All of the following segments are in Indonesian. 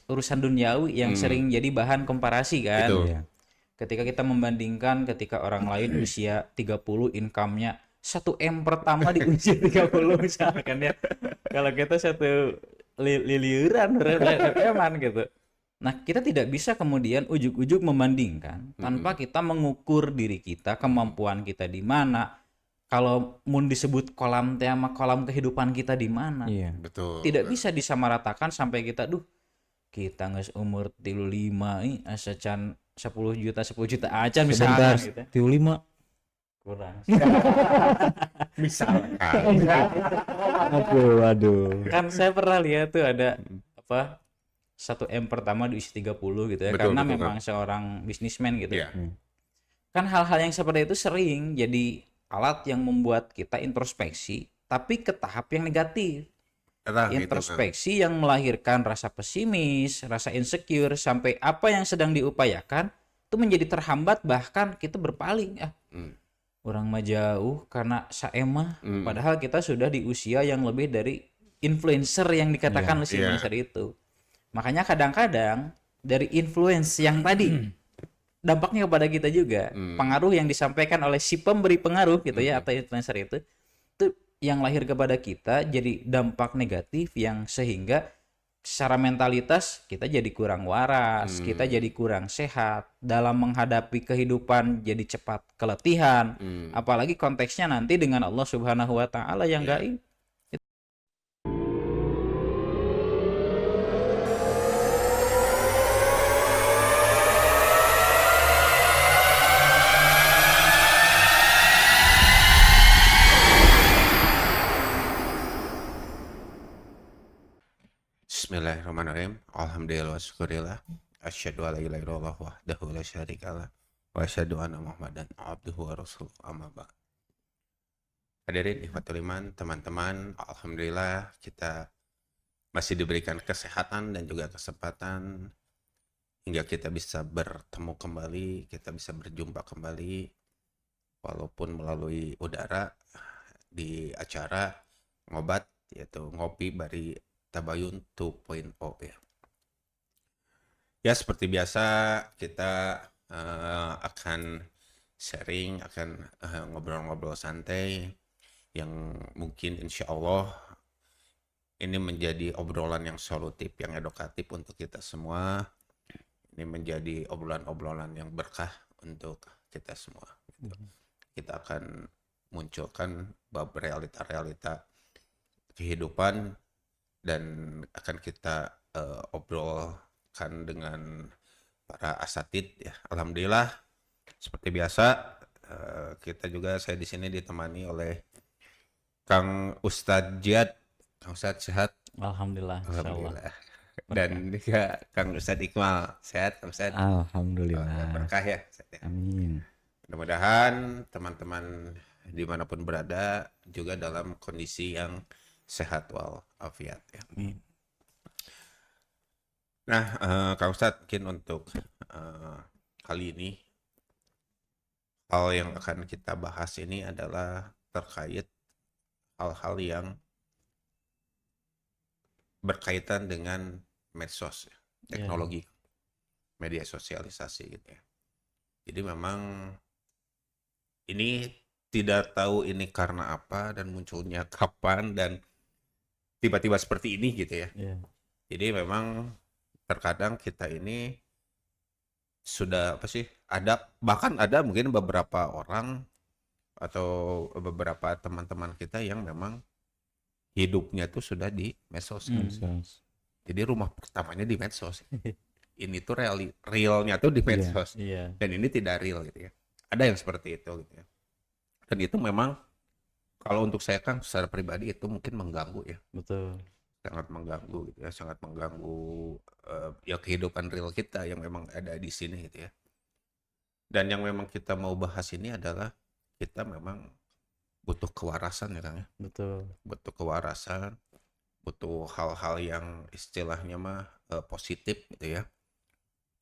urusan duniawi yang sering jadi bahan komparasi kan. Betul. Iya. Ketika kita membandingkan ketika orang lain usia 30 income-nya 1 M pertama di usia 30 misalkan ya. Kalau kita satu liliuran eman gitu. Nah, kita tidak bisa kemudian ujuk-ujuk membandingkan tanpa kita mengukur diri kita, kemampuan kita di mana. Kalau mun disebut kolam teh sama kolam kehidupan kita di mana. Iya. Betul. Tidak bisa disamaratakan sampai kita kita nges umur 35 nih asa can 10 juta acan Sebentar, misalkan gitu. 35. Kurang. Misalkan. Aduh. Kan saya pernah lihat tuh ada apa 1 M pertama di usia 30 gitu ya, Betul, karena betul, memang seorang bisnismen gitu. Iya. Kan hal-hal yang seperti itu sering jadi alat yang membuat kita introspeksi tapi ke tahap yang negatif. Nah, gitu kan. Introspeksi yang melahirkan rasa pesimis, rasa insecure, sampai apa yang sedang diupayakan itu menjadi terhambat, bahkan kita berpaling. Orang mah jauh karena saemah, padahal kita sudah di usia yang lebih dari influencer yang dikatakan si influencer itu. Makanya kadang-kadang dari influence yang tadi dampaknya kepada kita juga, pengaruh yang disampaikan oleh si pemberi pengaruh gitu ya, atau influencer itu yang lahir kepada kita jadi dampak negatif yang sehingga secara mentalitas kita jadi kurang waras, kita jadi kurang sehat dalam menghadapi kehidupan, jadi cepat keletihan. Apalagi konteksnya nanti dengan Allah Subhanahu wa taala yang gaib. Bismillahirrahmanirrahim. Alhamdulillah wa syukurillah. Asyhadu an la ilaha illallah wahdahu la syarikalah wa asyhadu anna Muhammadan abduhu wa rasuluh. Amma ba'd. Hadirin ikhwatul iman, teman-teman, alhamdulillah kita masih diberikan kesehatan dan juga kesempatan hingga kita bisa bertemu kembali, kita bisa berjumpa kembali walaupun melalui udara di acara ngobat yaitu ngopi bari Tabayun 2.0 ya. Ya seperti biasa kita akan sharing, akan ngobrol-ngobrol santai yang mungkin insya Allah ini menjadi obrolan yang solutif, yang edukatif untuk kita semua. Ini menjadi obrolan-obrolan yang berkah untuk kita semua. Kita akan munculkan bab realita-realita kehidupan dan akan kita obrolkan dengan para asatid ya. Alhamdulillah seperti biasa kita juga, saya di sini ditemani oleh Kang Ustadz Jihad. Kang Ustadz sehat? Alhamdulillah, Alhamdulillah. Dan juga Kang Ustadz Iqmal sehat, Kang Ustadz? Alhamdulillah. Berkah ya. Amin. Mudah-mudahan teman-teman dimanapun berada juga dalam kondisi yang sehat walafiat ya. Nah, Kang Ustadz, mungkin untuk kali ini hal yang akan kita bahas ini adalah terkait hal-hal yang berkaitan dengan medsos, ya, teknologi, media sosialisasi gitu ya. Jadi memang ini tidak tahu ini karena apa dan munculnya kapan dan tiba-tiba seperti ini gitu ya. Jadi memang terkadang kita ini sudah bahkan ada mungkin beberapa orang atau beberapa teman-teman kita yang memang hidupnya tuh sudah di medsos. Jadi rumah pertamanya di medsos. Ini tuh realnya tuh di medsos. Dan ini tidak real gitu ya. Ada yang seperti itu gitu ya. Dan itu memang kalau untuk saya kan secara pribadi itu mungkin mengganggu ya. Betul. Sangat mengganggu gitu ya, sangat mengganggu ya kehidupan real kita yang memang ada di sini gitu ya. Dan yang memang kita mau bahas ini adalah kita memang butuh kewarasan ya Kang ya. Betul. Butuh kewarasan, butuh hal-hal yang istilahnya mah positif gitu ya.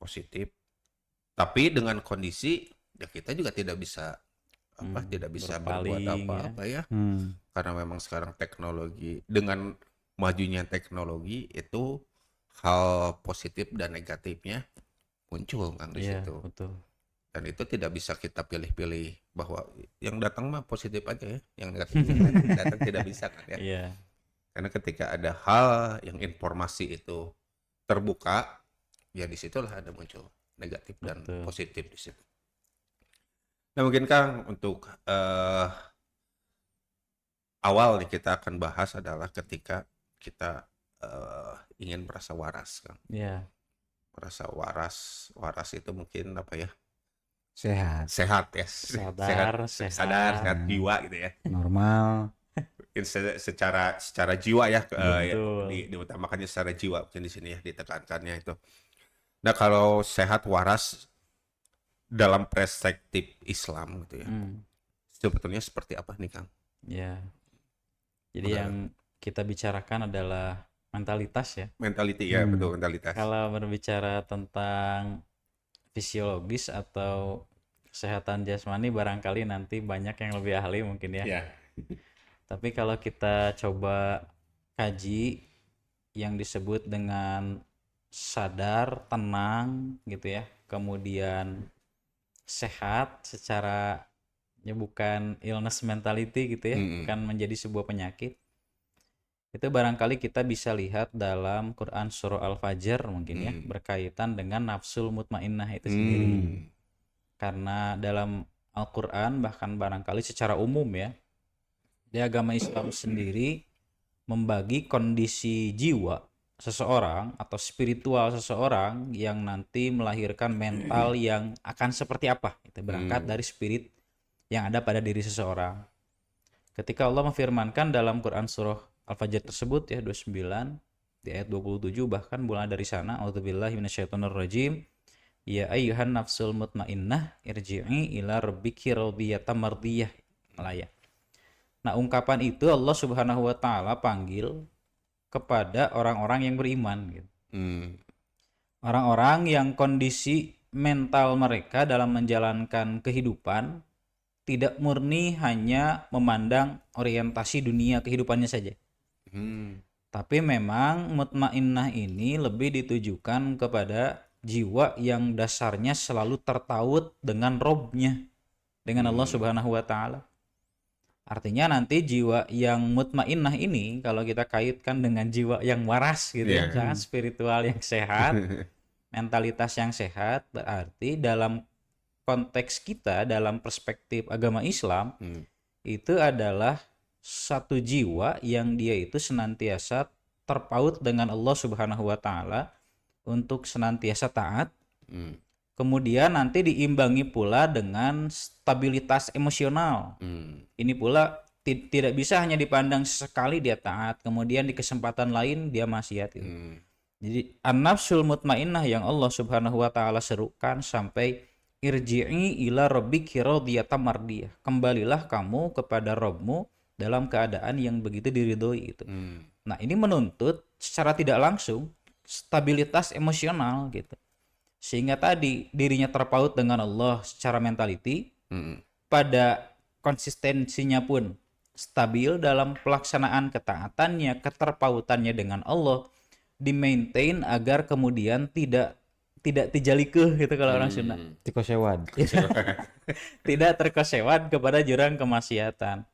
Positif. Tapi dengan kondisi ya kita juga tidak bisa tidak bisa berbuat apa-apa ya. Karena memang sekarang teknologi, dengan majunya teknologi itu hal positif dan negatifnya muncul kan di Iya, situ. betul. Dan itu tidak bisa kita pilih-pilih bahwa yang datang mah positif aja ya, yang negatif jangan datang tidak bisa kan ya. Iya, Karena ketika ada hal yang informasi itu terbuka, ya disitulah ada muncul negatif dan betul. positif di situ. Nah mungkin Kang untuk awal nih kita akan bahas adalah ketika kita ingin merasa waras Kang. Iya, Merasa waras itu mungkin apa ya? Sehat, Sehat ya. Sadar, Sadar, sehat. sehat jiwa gitu ya. normal. Secara jiwa ya, ya, Betul. diutamakannya secara jiwa mungkin di sini ya ditekankannya itu. Nah kalau sehat waras dalam perspektif Islam gitu ya, sebetulnya seperti apa nih Kang? Ya. Jadi Maka- yang kita bicarakan adalah mentalitas ya. Mentality ya, Hmm. betul mentalitas. Kalau berbicara tentang fisiologis atau kesehatan jasmani barangkali nanti banyak yang lebih ahli mungkin ya. Ya. Tapi kalau kita coba kaji yang disebut dengan sadar, tenang gitu ya. Kemudian sehat secara ya bukan illness mentality gitu ya, bukan menjadi sebuah penyakit. Itu barangkali kita bisa lihat dalam Quran surah Al-Fajr mungkin ya, berkaitan dengan nafsul mutmainnah itu sendiri. Karena dalam Al-Quran bahkan barangkali secara umum ya, di agama Islam sendiri membagi kondisi jiwa seseorang atau spiritual seseorang yang nanti melahirkan mental yang akan seperti apa. Itu berangkat dari spirit yang ada pada diri seseorang. Ketika Allah memfirmankan dalam Quran surah Al-Fajr tersebut ya 29 di ayat 27 bahkan mulai dari sana a'udzubillahi minasyaitonirrajim ya ayyuhan nafsul mutmainnah irji'i ila rabbiki radiyatan mardiyah ya. Nah, ungkapan itu Allah Subhanahu wa taala panggil kepada orang-orang yang beriman gitu. Orang-orang yang kondisi mental mereka dalam menjalankan kehidupan tidak murni hanya memandang orientasi dunia kehidupannya saja. Tapi memang mutmainnah ini lebih ditujukan kepada jiwa yang dasarnya selalu tertaut dengan Robnya, dengan Allah Subhanahu wa taala. Artinya nanti jiwa yang mutmainnah ini kalau kita kaitkan dengan jiwa yang waras gitu ya, misalkan spiritual yang sehat, mentalitas yang sehat, berarti dalam konteks kita dalam perspektif agama Islam itu adalah satu jiwa yang dia itu senantiasa terpaut dengan Allah Subhanahu wa taala untuk senantiasa taat. Kemudian nanti diimbangi pula dengan stabilitas emosional. Ini pula tidak bisa hanya dipandang sekali dia taat, kemudian di kesempatan lain dia maksiat gitu. Jadi an-nafsul mutmainnah yang Allah Subhanahu wa taala serukan sampai irji'i ila rabbiki radiyatan mardiyah. Kembalilah kamu kepada Rabbmu dalam keadaan yang begitu diridhoi itu. Nah, ini menuntut secara tidak langsung stabilitas emosional gitu. Sehingga tadi dirinya terpaut dengan Allah secara mentality, pada konsistensinya pun stabil dalam pelaksanaan ketaatannya, keterpautannya dengan Allah, di-maintain agar kemudian tidak tijalikeuh gitu kalau orang Sunda. Tikosewad. Tidak terkesewat kepada jurang kemaksiatan.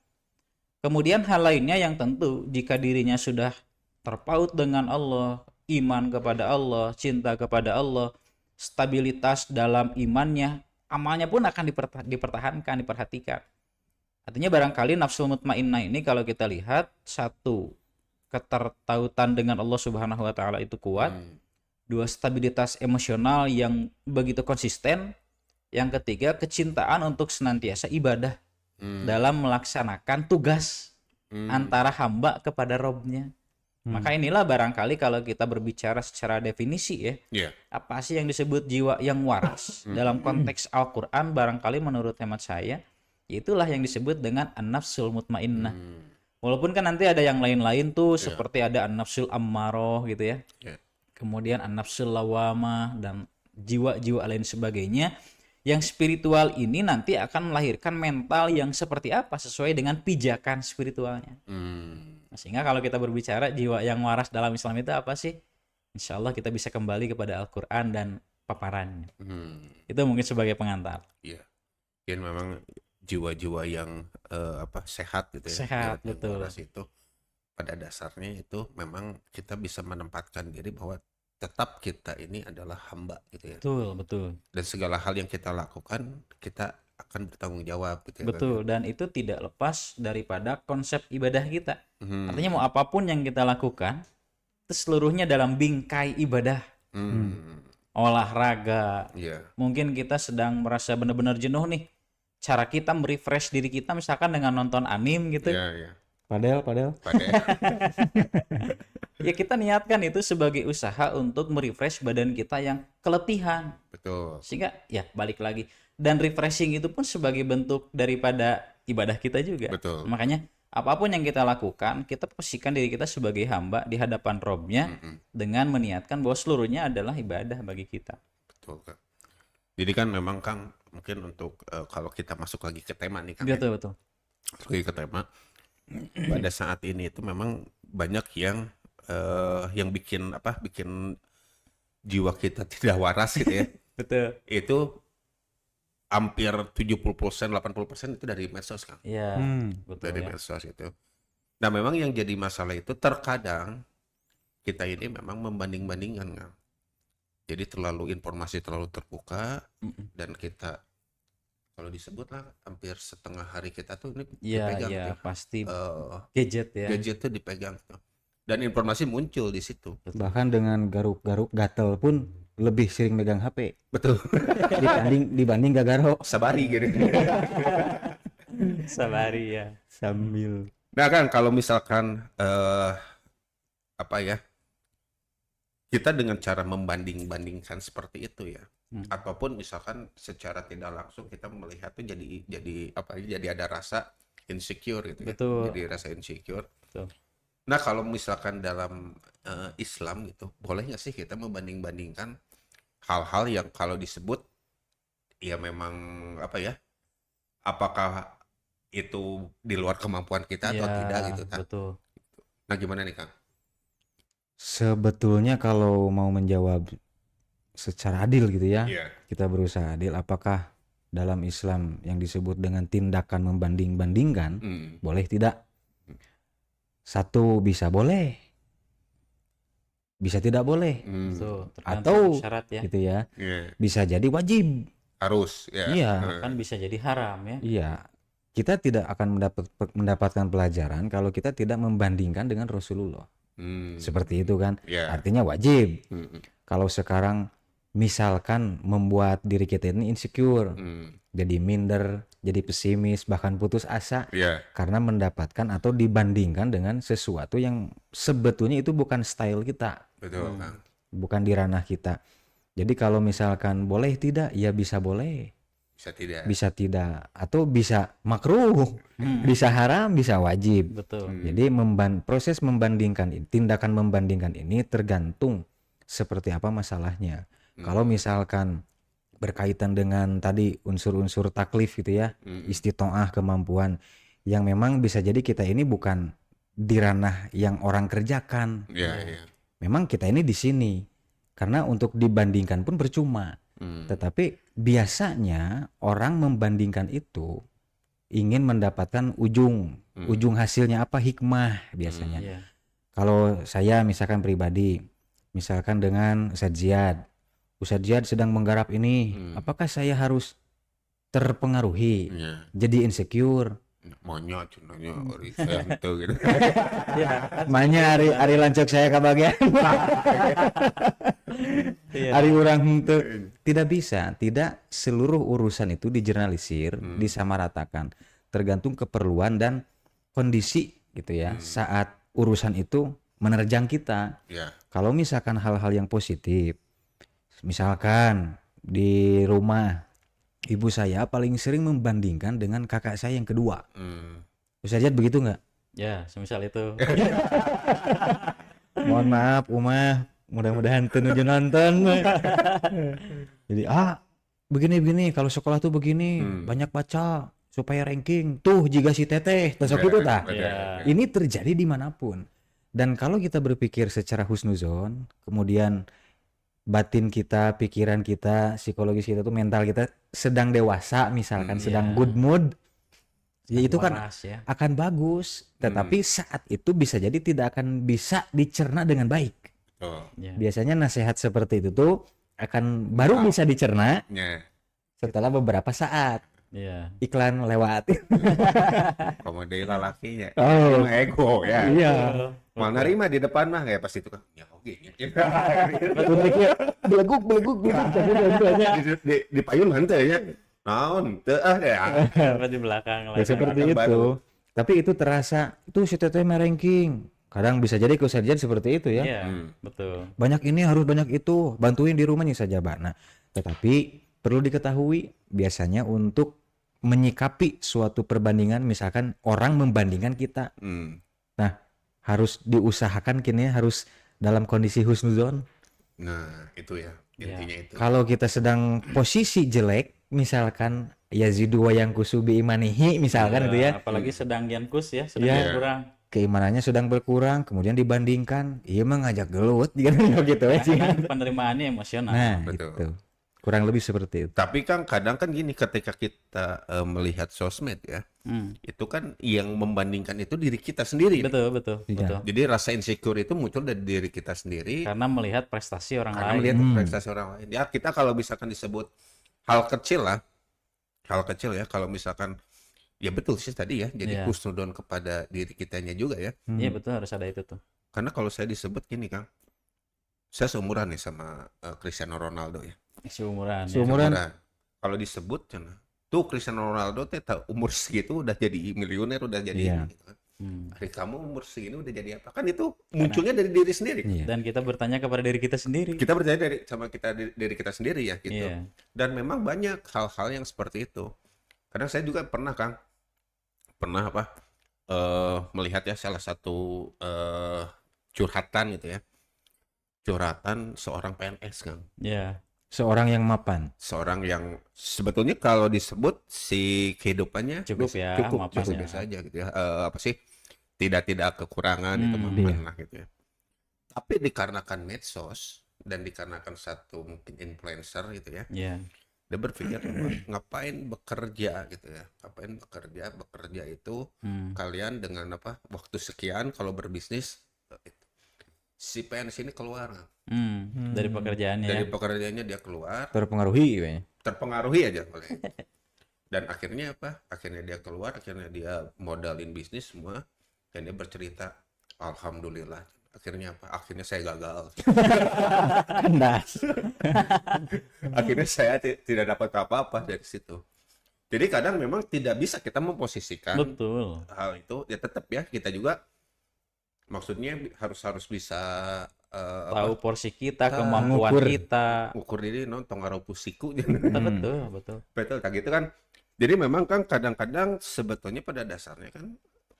Kemudian hal lainnya yang tentu jika dirinya sudah terpaut dengan Allah, iman kepada Allah, cinta kepada Allah, stabilitas dalam imannya, amalnya pun akan dipertahankan, diperhatikan. Artinya barangkali nafsu mutmainnah ini kalau kita lihat, satu, ketertautan dengan Allah Subhanahu wa taala itu kuat. Dua, stabilitas emosional yang begitu konsisten. Yang ketiga, kecintaan untuk senantiasa ibadah dalam melaksanakan tugas antara hamba kepada Robnya. Maka inilah barangkali kalau kita berbicara secara definisi ya, apa sih yang disebut jiwa yang waras dalam konteks Al-Quran, barangkali menurut hemat saya itulah yang disebut dengan an-nafsul mutmainnah. Walaupun kan nanti ada yang lain-lain tuh, seperti ada an-nafsul ammaroh gitu ya, kemudian an-nafsul lawamah dan jiwa-jiwa lain sebagainya. Yang spiritual ini nanti akan melahirkan mental yang seperti apa sesuai dengan pijakan spiritualnya. Sehingga kalau kita berbicara jiwa yang waras dalam Islam itu apa sih? insya Allah kita bisa kembali kepada Al-Quran dan paparannya. Itu mungkin sebagai pengantar. Iya. Dan memang jiwa-jiwa yang sehat gitu ya. Sehat, yang betul. waras itu pada dasarnya itu memang kita bisa menempatkan diri bahwa tetap kita ini adalah hamba gitu ya. Betul, betul. Dan segala hal yang kita lakukan kita akan bertanggung jawab gitu ya. Betul, dan itu tidak lepas daripada konsep ibadah kita. Hmm. Artinya mau apapun yang kita lakukan, itu seluruhnya dalam bingkai ibadah. Olahraga, Iya. mungkin kita sedang merasa benar-benar jenuh nih. Cara kita merefresh diri kita misalkan dengan nonton anime gitu. Iya, iya. Padel. Pada Ya kita niatkan itu sebagai usaha untuk merefresh badan kita yang keletihan. betul. Sehingga ya balik lagi. Dan refreshing itu pun sebagai bentuk daripada ibadah kita juga. Betul. Makanya apapun yang kita lakukan, kita posisikan diri kita sebagai hamba di hadapan Robnya dengan meniatkan bahwa seluruhnya adalah ibadah bagi kita. Betul, Kang. Jadi kan memang Kang mungkin untuk kalau kita masuk lagi ke tema nih Kang. ya. Betul, betul. Masuk lagi ke tema. Pada saat ini itu memang banyak yang bikin jiwa kita tidak waras gitu ya. Betul. Itu hampir 70%, 80% itu dari medsos Kang. Iya, Hmm. betul Dari ya. medsos itu. Nah, memang yang jadi masalah itu terkadang kita ini memang membanding-bandingkan Kang. Jadi informasi terlalu terbuka dan kita kalau disebut lah hampir setengah hari kita tuh ini Iya, dipegang iya, tuh. pasti Eh, gadget ya. gadget tuh dipegang tuh. Dan informasi muncul di situ. Bahkan dengan garuk-garuk gatel pun lebih sering megang HP Betul. dibanding gagaro Sabari gitu. Sabari ya. sambil. Nah kan kalau misalkan kita dengan cara membanding-bandingkan seperti itu ya, ataupun misalkan secara tidak langsung kita melihat tuh jadi ada rasa insecure gitu ya. Betul. Jadi rasa insecure. Betul. Nah kalau misalkan dalam Islam gitu, boleh nggak sih kita membanding-bandingkan hal-hal yang kalau disebut ya memang apakah itu di luar kemampuan kita atau Iya, tidak gitu kan? betul. Nah gimana nih Kang? Sebetulnya kalau mau menjawab secara adil gitu ya, Iya. kita berusaha adil. Apakah dalam Islam yang disebut dengan tindakan membanding-bandingkan boleh tidak? Satu, bisa boleh, bisa tidak boleh, Betul. Tergantung atau syarat ya. gitu ya. Iya. Bisa jadi wajib. Harus ya. Iya. Kan bisa jadi haram ya. Iya, kita tidak akan mendapatkan pelajaran kalau kita tidak membandingkan dengan Rasulullah. Seperti itu kan. Iya. Artinya wajib. Kalau sekarang misalkan membuat diri kita ini insecure, jadi minder, jadi pesimis, bahkan putus asa Iya. karena mendapatkan atau dibandingkan dengan sesuatu yang sebetulnya itu bukan style kita, Betul Kang. bukan di ranah kita. Jadi kalau misalkan boleh tidak, ya bisa boleh, Bisa tidak. bisa tidak, atau bisa makruh, bisa haram, bisa wajib. Betul. Jadi proses membandingkan, tindakan membandingkan ini tergantung seperti apa masalahnya. Kalau misalkan berkaitan dengan tadi unsur-unsur taklif gitu ya, istitoah, kemampuan, yang memang bisa jadi kita ini bukan di ranah yang orang kerjakan. Iya, iya. Memang kita ini di sini. Karena untuk dibandingkan pun percuma. Tetapi biasanya orang membandingkan itu ingin mendapatkan ujung hasilnya apa, hikmah biasanya. Iya. Kalau saya misalkan pribadi, misalkan dengan Ustadz Ziyad sedang menggarap ini, apakah saya harus terpengaruhi, Iya. jadi insecure? Monyet contohnya ori saya gitu gitu. Manya ari lancok saya kebagian. Iya. Ari orang itu tidak bisa, tidak seluruh urusan itu dijeneralisir, disamaratakan, tergantung keperluan dan kondisi gitu ya. Saat urusan itu menerjang kita. Iya. Kalau misalkan hal-hal yang positif, misalkan di rumah ibu saya paling sering membandingkan dengan kakak saya yang kedua. Ustaz Ziyad begitu nggak? Ya, semisal itu. Mohon maaf Umah, mudah-mudahan tuh nonton. Jadi begini kalau sekolah tuh begini, banyak baca supaya ranking. Tuh jika si teteh, tasok itu tah. Iya. Ini terjadi dimanapun. Dan kalau kita berpikir secara husnuzon, kemudian batin kita, pikiran kita, psikologis kita tuh, mental kita sedang dewasa misalkan, sedang Iya. good mood, ya itu kan Waras ya. akan bagus. Tetapi saat itu bisa jadi tidak akan bisa dicerna dengan baik. Oh, Ya. Biasanya nasihat seperti itu tuh akan baru bisa dicerna nya. setelah beberapa saat. Iya. Iklan lewat. Komode lalakinya. Oh. Emang ego ya. Iya. Mau nerima di depan mah kayak pas itu kan. Ya oke. Tuntiknya beleguk Di payun henteu ya. Naon teu ah ya. Apa di belakang Ya, lagi. seperti akan itu. baru. Tapi itu terasa itu si teteh ranking. Kadang bisa jadi kejadian seperti itu ya. Iya, betul. Banyak ini harus banyak itu, bantuin di rumahnya saja, Pak. Nah, tetapi perlu diketahui biasanya untuk menyikapi suatu perbandingan, misalkan orang membandingkan kita. Nah, harus diusahakan kini harus dalam kondisi husnuzon. Nah, itu ya intinya itu. Kalau kita sedang posisi jelek, misalkan yazidu wa yanqusu bi imanihi misalkan itu ya. Apalagi sedang yankus ya, sedang Iya. kurang. Keimanannya sedang berkurang, kemudian dibandingkan, iya mah ngajak gelut gitu ya. Karena penerimaannya emosional. Nah, Betul. itu. Kurang lebih seperti itu. Tapi kan kadang kan gini ketika kita melihat sosmed ya, itu kan yang membandingkan itu diri kita sendiri. Betul, betul, Iya. betul. Jadi rasa insecure itu muncul dari diri kita sendiri Karena melihat prestasi orang karena lain. melihat prestasi orang lain. Ya kita kalau misalkan disebut hal kecil lah, hal kecil ya, kalau misalkan ya betul sih tadi ya, jadi Iya. husnudon kepada diri kitanya juga ya. Iya, betul, harus ada itu tuh. Karena kalau saya disebut gini Kang, saya seumuran nih sama Cristiano Ronaldo ya. Seumuran. ya. Seumuran. Kalau disebut cenah, tuh Cristiano Ronaldo teh umur segitu udah jadi miliuner, udah jadi Iya. ini, gitu kan. Hmm. Hari kamu umur segini udah jadi apa? Kan itu munculnya dari diri sendiri. Iya. Dan kita bertanya kepada diri kita sendiri. Kita percaya sama diri kita sendiri ya gitu. Iya. Dan memang banyak hal-hal yang seperti itu. Kadang saya juga pernah Kang, melihat ya salah satu curhatan gitu ya. Curhatan seorang PNS Kang. Iya. Seorang yang mapan. Seorang yang sebetulnya kalau disebut si kehidupannya Cukup ya, cukup mapannya. biasa aja gitu ya. Apa sih, tidak kekurangan itu mah iya. pernah gitu ya. Tapi dikarenakan medsos dan dikarenakan satu mungkin influencer gitu ya, Iya. dia berpikir bahwa ngapain bekerja gitu ya, ngapain bekerja itu kalian dengan apa waktu sekian kalau berbisnis si PNS ini keluar Dari pekerjaannya dari ya. pekerjaannya, dia keluar Terpengaruhi kayaknya. terpengaruhi aja oleh dan akhirnya dia keluar, akhirnya dia modalin bisnis semua dan dia bercerita alhamdulillah akhirnya saya gagal. Kandas. Akhirnya saya tidak dapat apa-apa dari situ. Jadi kadang memang tidak bisa kita memposisikan Betul. hal itu, ya tetap ya kita juga maksudnya harus bisa Tahu porsi kita, kemampuan Ngukur. kita. ukur diri nonton pusiku. Betul, betul. Betul tak gitu kan. Jadi memang kan kadang-kadang sebetulnya pada dasarnya kan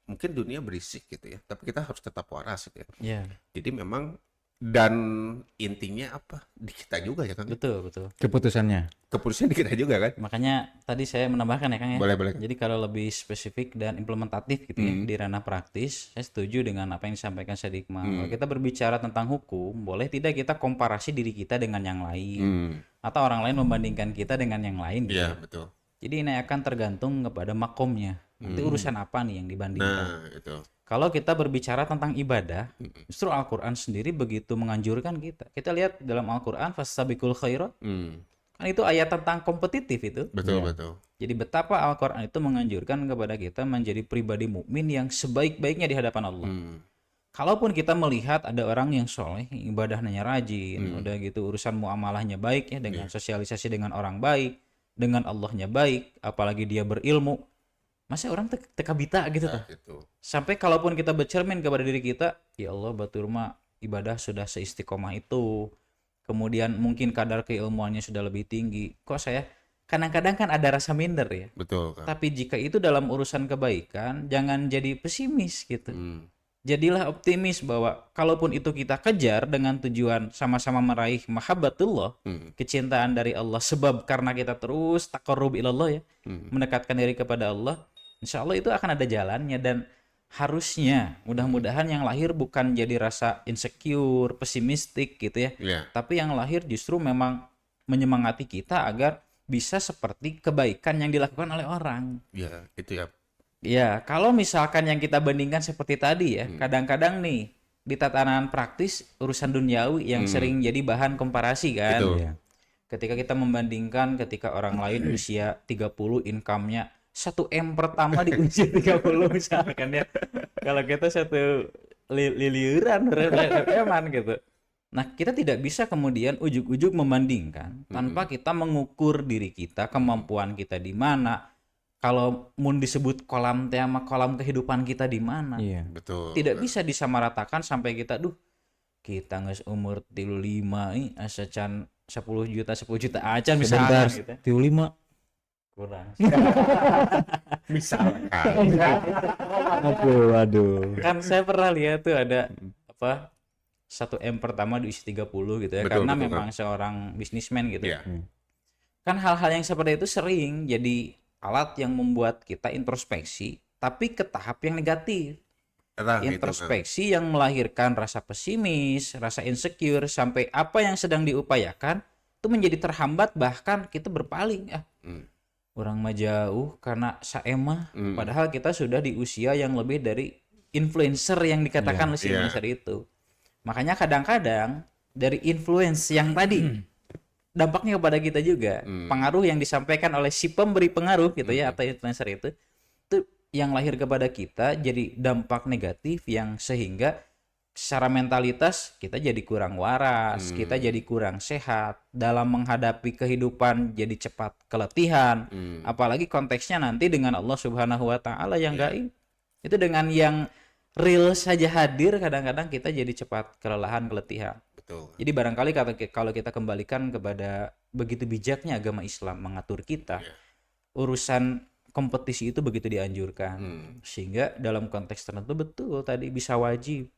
mungkin dunia berisik gitu ya, tapi kita harus tetap waras gitu ya. Iya, Jadi memang dan intinya di kita juga ya kan. betul, betul. Keputusannya. Keputusan di kita juga kan. Makanya tadi saya menambahkan ya Kang ya. Boleh. Jadi kalau lebih spesifik dan implementatif gitu ya di ranah praktis, saya setuju dengan apa yang disampaikan Sadik Iqmal. Kalau kita berbicara tentang hukum, boleh tidak kita komparasi diri kita dengan yang lain atau orang lain membandingkan kita dengan yang lain gitu. Iya, betul. Jadi ini akan tergantung kepada makomnya. Nanti urusan apa nih yang dibandingkan. Nah, itu. Kalau kita berbicara tentang ibadah, justru Al-Qur'an sendiri begitu menganjurkan kita. Kita lihat dalam Al-Qur'an fastabiqul khairat. Kan itu ayat tentang kompetitif itu. Betul. Jadi betapa Al-Qur'an itu menganjurkan kepada kita menjadi pribadi mukmin yang sebaik-baiknya di hadapan Allah. Kalaupun kita melihat ada orang yang soleh, ibadahnya rajin, udah gitu urusan muamalahnya baik ya, dengan sosialisasi dengan orang baik, dengan Allahnya baik, apalagi dia berilmu, masa orang teka bita gitu Nah, tuh. itu. Sampai kalaupun kita bercermin kepada diri kita, ya Allah batur mah ibadah sudah seistiqomah itu, kemudian mungkin kadar keilmuannya sudah lebih tinggi, kok saya kadang-kadang kan ada rasa minder ya. Betul kan. Tapi jika itu dalam urusan kebaikan, jangan jadi pesimis gitu. Jadilah optimis bahwa kalaupun itu kita kejar dengan tujuan sama-sama meraih mahabbatullah, kecintaan dari Allah, sebab karena kita terus taqarrub ilallah ya, mendekatkan diri kepada Allah, insya Allah itu akan ada jalannya. Dan harusnya mudah-mudahan yang lahir bukan jadi rasa insecure, pesimistik gitu ya. Iya. Tapi yang lahir justru memang menyemangati kita agar bisa seperti kebaikan yang dilakukan oleh orang. Ya, itu ya. Ya, kalau misalkan yang kita bandingkan seperti tadi ya, kadang-kadang nih di tatanan praktis urusan duniawi yang sering jadi bahan komparasi kan. Betul. Iya. Ketika kita membandingkan ketika orang lain usia 30 income-nya 1 M pertama di usia 30 misalkan ya. Kalau kita satu liliuran eman gitu. Nah, kita tidak bisa kemudian ujuk-ujuk membandingkan tanpa kita mengukur diri kita, kemampuan kita di mana. Kalau mau disebut kolam teh sama kolam kehidupan kita di mana. Iya. Betul. Tidak bisa disamaratakan sampai kita kita nges umur 35 nih asa can 10 juta aja misalnya Sebentar, gitu. tiu 5. Kurang. Misalkan. Aduh. Kan saya pernah lihat tuh ada apa 1 M pertama di usia 30 gitu ya, Betul, karena betul, memang seorang bisnismen gitu. Iya. Kan hal-hal yang seperti itu sering jadi alat yang membuat kita introspeksi tapi ke tahap yang negatif. Nah, gitu, Introspeksi yang melahirkan rasa pesimis, rasa insecure sampai apa yang sedang diupayakan itu menjadi terhambat, bahkan kita berpaling. Orang mah jauh karena saemah, padahal kita sudah di usia yang lebih dari influencer yang dikatakan si influencer itu. Makanya kadang-kadang dari influence yang tadi dampaknya kepada kita juga, pengaruh yang disampaikan oleh si pemberi pengaruh gitu ya atau influencer itu yang lahir kepada kita jadi dampak negatif yang sehingga secara mentalitas kita jadi kurang waras, kita jadi kurang sehat dalam menghadapi kehidupan, jadi cepat keletihan. Apalagi konteksnya nanti dengan Allah Subhanahu wa taala yang gaib. Itu dengan yang real saja hadir, kadang-kadang kita jadi cepat kelelahan, keletihan. Betul. Jadi barangkali kalau kita kembalikan kepada begitu bijaknya agama Islam mengatur kita, urusan kompetisi itu begitu dianjurkan, sehingga dalam konteks tertentu betul tadi bisa wajib.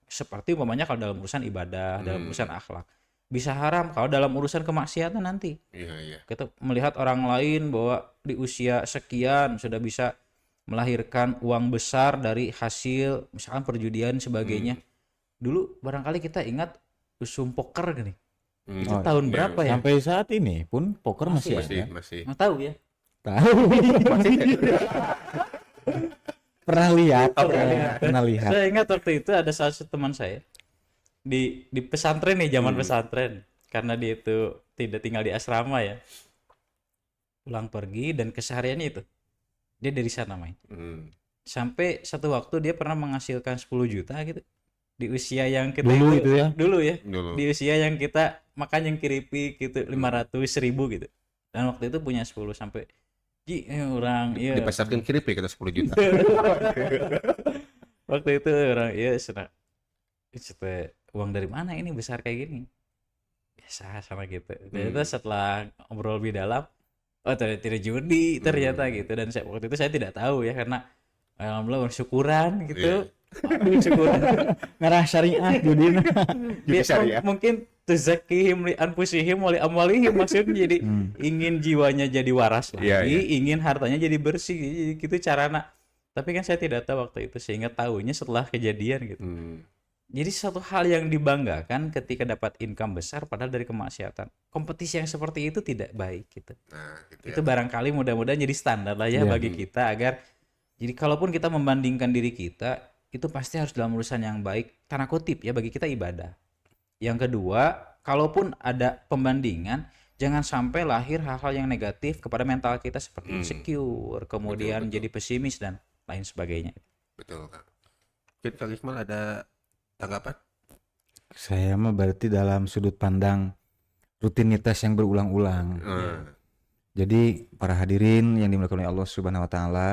Seperti umpamanya kalau dalam urusan ibadah, dalam urusan akhlak, bisa haram kalau dalam urusan kemaksiatan nanti. Iya. Kita melihat orang lain bahwa di usia sekian sudah bisa melahirkan uang besar dari hasil misalkan perjudian sebagainya. Dulu barangkali kita ingat usum poker gini. Itu tahun berapa ya? Sampai saat ini pun poker masih ada. Masih. Nggak tahu ya. Tahu. Pernah lihat. Pernah lihat. Saya ingat waktu itu ada salah satu teman saya di pesantren nih, zaman pesantren, karena dia itu tidak tinggal di asrama ya, pulang pergi dan kesehariannya itu dia dari sana main. Sampai satu waktu dia pernah menghasilkan 10 juta gitu di usia yang kita Dulu itu ya? dulu ya Dulu. di usia yang kita makan yang keripik gitu 500.000 gitu, dan waktu itu punya 10 sampai orang iya Dipasarkan keripik kata 10 juta. waktu itu orang iya senang uang dari mana ini besar kayak gini, biasa sama gitu. Ternyata setelah ngobrol lebih dalam, oh tidak judi ternyata gitu, dan waktu itu saya tidak tahu ya karena alhamdulillah syukuran gitu. Aduh, syukuran Ngarah syariah judina. dia syariah. mungkin tuzakihim li anfusihim wa li amwalihim, maksudnya jadi ingin jiwanya jadi waras lagi, Iya. ingin hartanya jadi bersih gitu carana. Tapi kan saya tidak tahu waktu itu, sehingga tahunya setelah kejadian gitu. Jadi satu hal yang dibanggakan ketika dapat income besar padahal dari kemaksiatan. Kompetisi yang seperti itu tidak baik gitu. Nah, gitu Itu barangkali mudah-mudahan jadi standar lah ya bagi kita, agar jadi kalaupun kita membandingkan diri kita, itu pasti harus dalam urusan yang baik, tanda kutip ya, bagi kita ibadah. Yang kedua, kalaupun ada pembandingan, jangan sampai lahir hal-hal yang negatif kepada mental kita seperti insecure, kemudian jadi pesimis dan lain sebagainya. Betul, Kak. Mungkin Kak Iqmal ada tanggapan? Saya mah berarti dalam sudut pandang rutinitas yang berulang-ulang. Jadi para hadirin yang dimuliakan oleh Allah Subhanahu wa taala,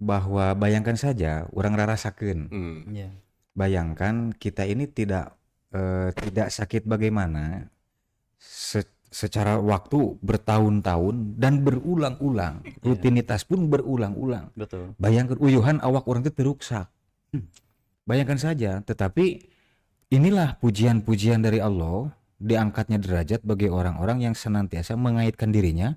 bahwa bayangkan saja orang rasakeun. Iya. Bayangkan kita ini tidak sakit bagaimana secara waktu bertahun-tahun dan berulang-ulang. Rutinitas pun berulang-ulang. Betul. Bayangkan uyuhan awak orang itu teruksak. Bayangkan saja, tetapi inilah pujian-pujian dari Allah, diangkatnya derajat bagi orang-orang yang senantiasa mengaitkan dirinya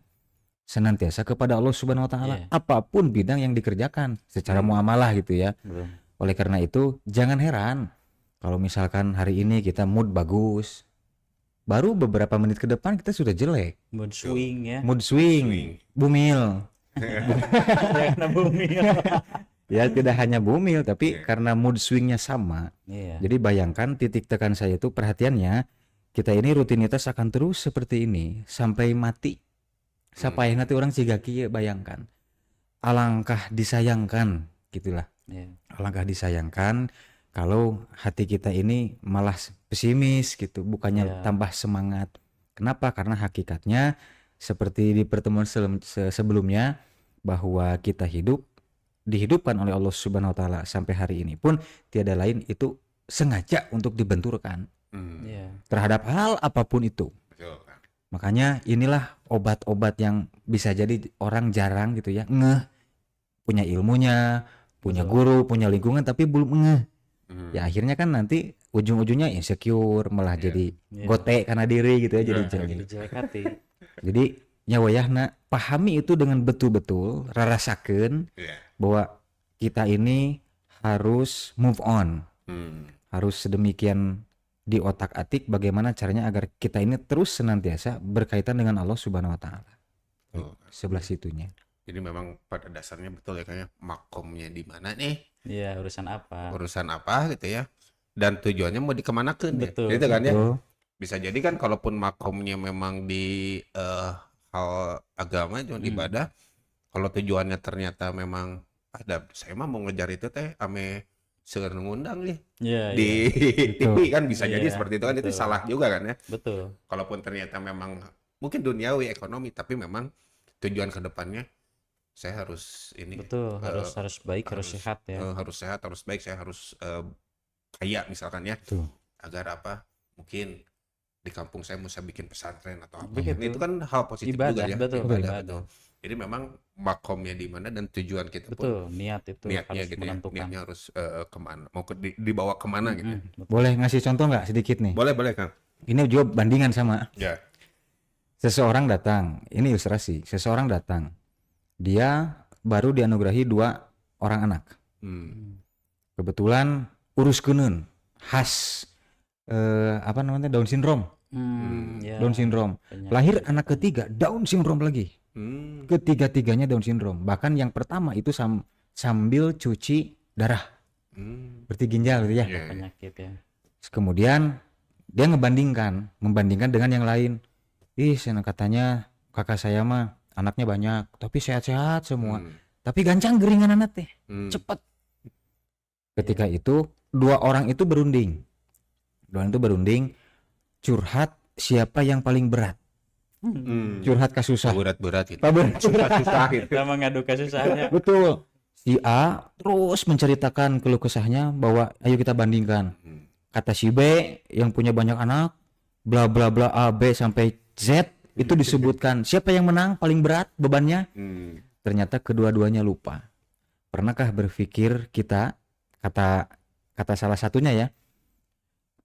senantiasa kepada Allah Subhanahu wa taala Iya. apapun bidang yang dikerjakan secara Hmm. muamalah gitu ya. Betul. Oleh karena itu jangan heran kalau misalkan hari ini kita mood bagus, baru beberapa menit ke depan kita sudah jelek, Mood swing ya. mood swing, Swing. bumil. Karena bumi. Ya tidak hanya bumil tapi Iya. karena mood swingnya sama. Iya. Jadi bayangkan titik tekan saya itu perhatiannya kita ini rutinitas akan terus seperti ini sampai mati. Sampai nanti orang cigaki ya bayangkan. Alangkah disayangkan gitulah. Iya. Alangkah disayangkan kalau hati kita ini malah pesimis gitu, bukannya Ya. tambah semangat. Kenapa? Karena hakikatnya seperti di pertemuan sebelumnya bahwa kita dihidupkan oleh Allah Subhanahu wa taala sampai hari ini pun tiada lain itu sengaja untuk dibenturkan Iya. terhadap hal apapun itu. Betul kan. Makanya inilah obat-obat yang bisa jadi orang jarang gitu ya ngeh, punya ilmunya, punya Betul. guru, punya lingkungan tapi belum ngeh. Hmm. Ya akhirnya kan nanti ujung-ujungnya insecure, malah Iya. jadi Iya. gotek karena diri gitu ya, jadi Iya, jelek. Jadi jelek hati. Jadi nyawayahna pahami itu dengan betul-betul, rarasakeun Iya. bahwa kita ini harus move on, Hmm. harus sedemikian di otak-atik bagaimana caranya agar kita ini terus senantiasa berkaitan dengan Allah Subhanahu wa taala. Betul. Sebelah situnya. Jadi memang pada dasarnya betul ya kayaknya makomnya di mana nih, Iya, urusan apa? urusan apa gitu ya, dan tujuannya mau dikemanakan ya, Betul. gitu kan ya. Betul. Bisa jadi kan kalaupun makomnya memang di hal agama cuma ibadah, kalau tujuannya ternyata memang ada, saya mah mau ngejar itu teh ame seueur ngundang nih Iya, di iya. TV kan bisa jadi Iya, seperti itu kan, itu betul. salah juga kan ya. Betul. Kalaupun ternyata memang mungkin duniawi ekonomi, tapi memang tujuan kedepannya saya harus ini Betul, harus baik, harus harus, sehat ya. harus sehat, harus baik, saya harus kaya misalkan ya, Betul. agar apa, mungkin di kampung saya mau saya bikin pesantren atau apa. Begitu. Itu kan hal positif Ibadah, juga ya, betul, ibadah, ibadah. betul. Jadi memang makomnya di mana dan tujuan kita pun Betul, niat itu niatnya harus gitu ya, menentukan. niatnya harus kemana, mau dibawa kemana gitu ya. Betul. Boleh ngasih contoh nggak sedikit nih? Boleh Kang. Ini juga bandingan sama Ya. seseorang datang. Ini ilustrasi. Seseorang datang. Dia baru dianugerahi 2 orang anak. Hmm. Kebetulan urus keneun khas apa namanya Down syndrome. Ya, Down syndrome. penyakit. Lahir anak ketiga Down syndrome lagi. Hmm. Ketiga-tiganya Down syndrome. Bahkan yang pertama itu sambil cuci darah, Hmm. berarti ginjal gitu ya. Iya, iya. Penyakit ya. Kemudian dia membandingkan dengan yang lain. Ih, katanya kakak saya mah anaknya banyak, tapi sehat-sehat semua. Hmm. Tapi gancang geringan anak teh, Hmm. cepet. Ketika itu 2 orang itu berunding. 2 orang itu berunding curhat siapa yang paling berat. Hmm. Curhat kasusah. Berat-berat gitu. Berat. Susah-susah gitu. Kita mengadu kasusahnya. Betul. Si A terus menceritakan keluh kesahnya bahwa ayo kita bandingkan. Hmm. Kata si B yang punya banyak anak, bla bla bla A B sampai Z itu disebutkan siapa yang menang paling berat bebannya. Hmm. Ternyata kedua-duanya lupa. Pernahkah berpikir kita, kata salah satunya ya,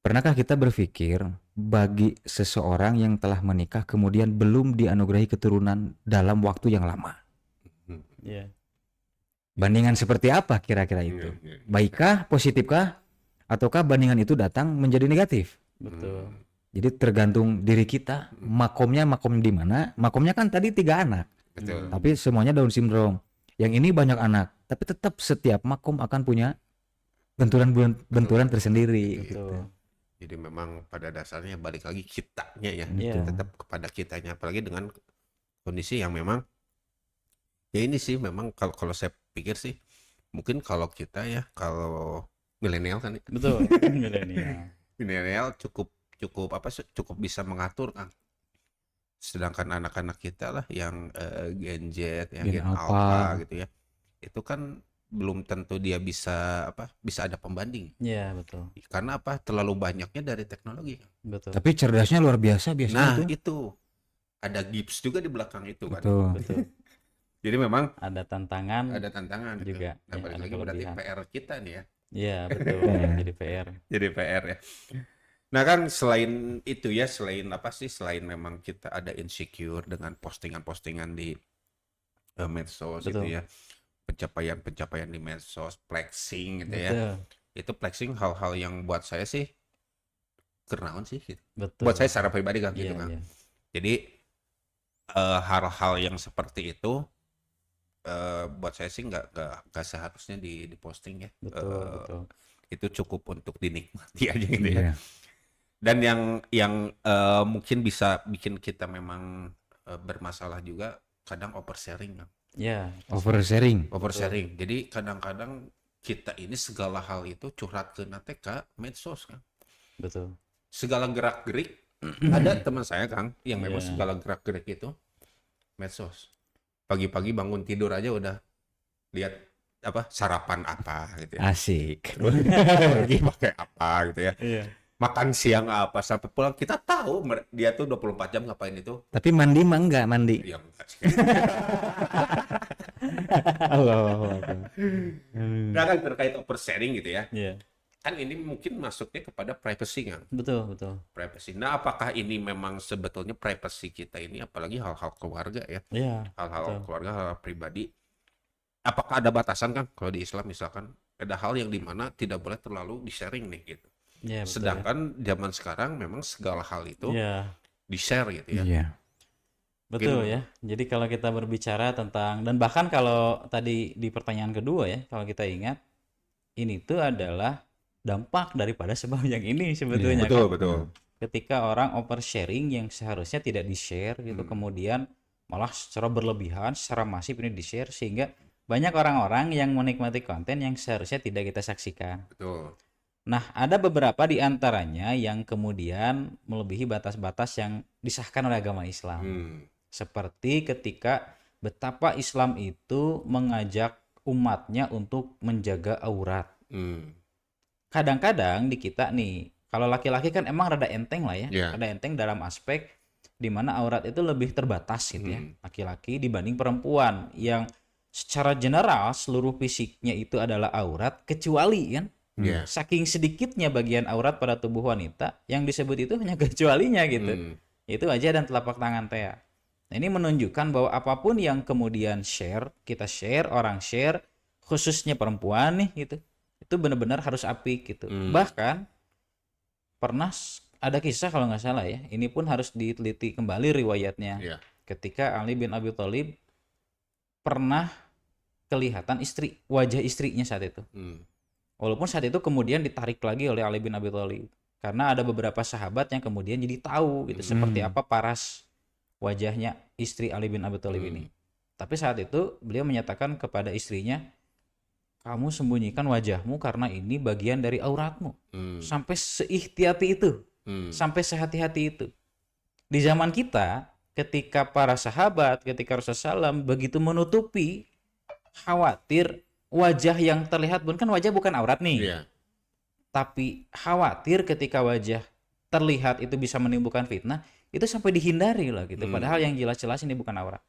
pernahkah kita berpikir bagi seseorang yang telah menikah kemudian belum dianugerahi keturunan dalam waktu yang lama? Iya. Bandingan seperti apa kira-kira itu? Iya, iya. Baikkah, positifkah, ataukah bandingan itu datang menjadi negatif? Betul. Jadi tergantung diri kita, makom di mana? Makomnya kan tadi 3 anak, Betul. tapi semuanya Down syndrome. Yang ini banyak anak, tapi tetap setiap makom akan punya benturan tersendiri. Gitu. Betul. Jadi memang pada dasarnya balik lagi kitanya ya, Iya. tetap kepada kitanya, apalagi dengan kondisi yang memang ya ini sih memang kalau saya pikir sih mungkin kalau kita ya, kalau milenial kan, Betul. Milenial. milenial cukup apa sih, cukup bisa mengatur kan. Sedangkan anak-anak kita lah yang Gen Z, yang Gen Gen Alpha. Alpha gitu ya, itu kan belum tentu dia bisa bisa ada pembanding, Iya, betul. karena apa, terlalu banyaknya dari teknologi. Betul. Tapi cerdasnya luar biasa biasanya Nah tuh. itu ada gips juga di belakang itu kan. Betul. Betul. Jadi memang Ada tantangan ada tantangan gitu. juga. Nah, Ya, balik ada lagi berarti kelebihan. PR kita nih ya. Iya, betul. Iya. Jadi PR. Jadi PR ya. Nah kan selain itu ya, selain apa sih, selain memang kita ada insecure dengan postingan-postingan di medsos itu Betul. ya, pencapaian-pencapaian di medsos, flexing gitu ya. Betul. Itu flexing hal-hal yang buat saya sih kenaon sih gitu. Betul. Buat saya secara pribadi kan gitu Iya, kan. iya. Jadi hal-hal yang seperti itu buat saya sih nggak seharusnya diposting ya. Betul, betul. Itu cukup untuk dinikmati aja gitu ya. Iya. Dan yang mungkin bisa bikin kita memang bermasalah juga kadang oversharing kan. Ya, Oversharing. Oversharing. Jadi kadang-kadang kita ini segala hal itu curhat ke ke medsos kan. betul. Segala gerak-gerik ada teman saya Kang yang memang Iya. segala gerak-gerik itu medsos. Pagi-pagi bangun tidur aja udah lihat apa sarapan apa gitu ya. Asik. Pergi pakai apa gitu ya. Iya. Makan siang apa sampai pulang kita tahu dia tuh 24 jam ngapain itu. Tapi mandi mah enggak mandi. Yang enggak sih. Allah. Nah kan terkait oversharing gitu ya. Iya. Kan ini mungkin masuknya kepada privacy kan. Betul, betul. Privacy. Nah, apakah ini memang sebetulnya privacy kita ini apalagi hal-hal keluarga ya. Iya. Hal-hal Betul. keluarga, hal pribadi. Apakah ada batasan kan kalau di Islam misalkan ada hal yang dimana tidak boleh terlalu di-sharing nih gitu. Iya, betul. Sedangkan zaman sekarang memang segala hal itu Iya. di-share gitu ya. Iya. Betul Mungkin- ya. Jadi kalau kita berbicara tentang, dan bahkan kalau tadi di pertanyaan kedua ya, kalau kita ingat, ini tuh adalah dampak daripada sebab yang ini sebetulnya Betul, kan. betul. Ketika orang oversharing yang seharusnya tidak di-share gitu, kemudian malah secara berlebihan, secara masif ini di-share, sehingga banyak orang-orang yang menikmati konten yang seharusnya tidak kita saksikan. Betul. Nah, ada beberapa di antaranya yang kemudian melebihi batas-batas yang disahkan oleh agama Islam. Hmm. Seperti ketika betapa Islam itu mengajak umatnya untuk menjaga aurat. Hmm. Kadang-kadang di kita nih, kalau laki-laki kan emang rada enteng lah ya. Iya. Rada enteng dalam aspek di mana aurat itu lebih terbatas gitu ya. Laki-laki dibanding perempuan yang secara general seluruh fisiknya itu adalah aurat, kecuali kan Iya. saking sedikitnya bagian aurat pada tubuh wanita yang disebut itu hanya kecualinya gitu. Hmm. Itu wajah dan telapak tangan teh. Nah, ini menunjukkan bahwa apapun yang kemudian kita share, orang share, khususnya perempuan nih gitu, itu benar-benar harus apik gitu. Bahkan pernah ada kisah kalau nggak salah ya, ini pun harus diteliti kembali riwayatnya. Iya. Ketika Ali bin Abi Thalib pernah kelihatan wajah istrinya saat itu. Hmm. Walaupun saat itu kemudian ditarik lagi oleh Ali bin Abi Thalib. Karena ada beberapa sahabat yang kemudian jadi tahu gitu seperti apa paras wajahnya istri Ali bin Abi Thalib ini. Tapi saat itu beliau menyatakan kepada istrinya, kamu sembunyikan wajahmu karena ini bagian dari auratmu. Sampai seihtiyati itu, sampai sehati-hati itu. Di zaman kita, ketika para sahabat, ketika Rasulullah SAW begitu menutupi, khawatir wajah yang terlihat pun kan wajah bukan aurat nih. Iya. Tapi khawatir ketika wajah terlihat itu bisa menimbulkan fitnah, itu sampai dihindari lah gitu. Padahal yang jelas-jelas ini bukan aurat.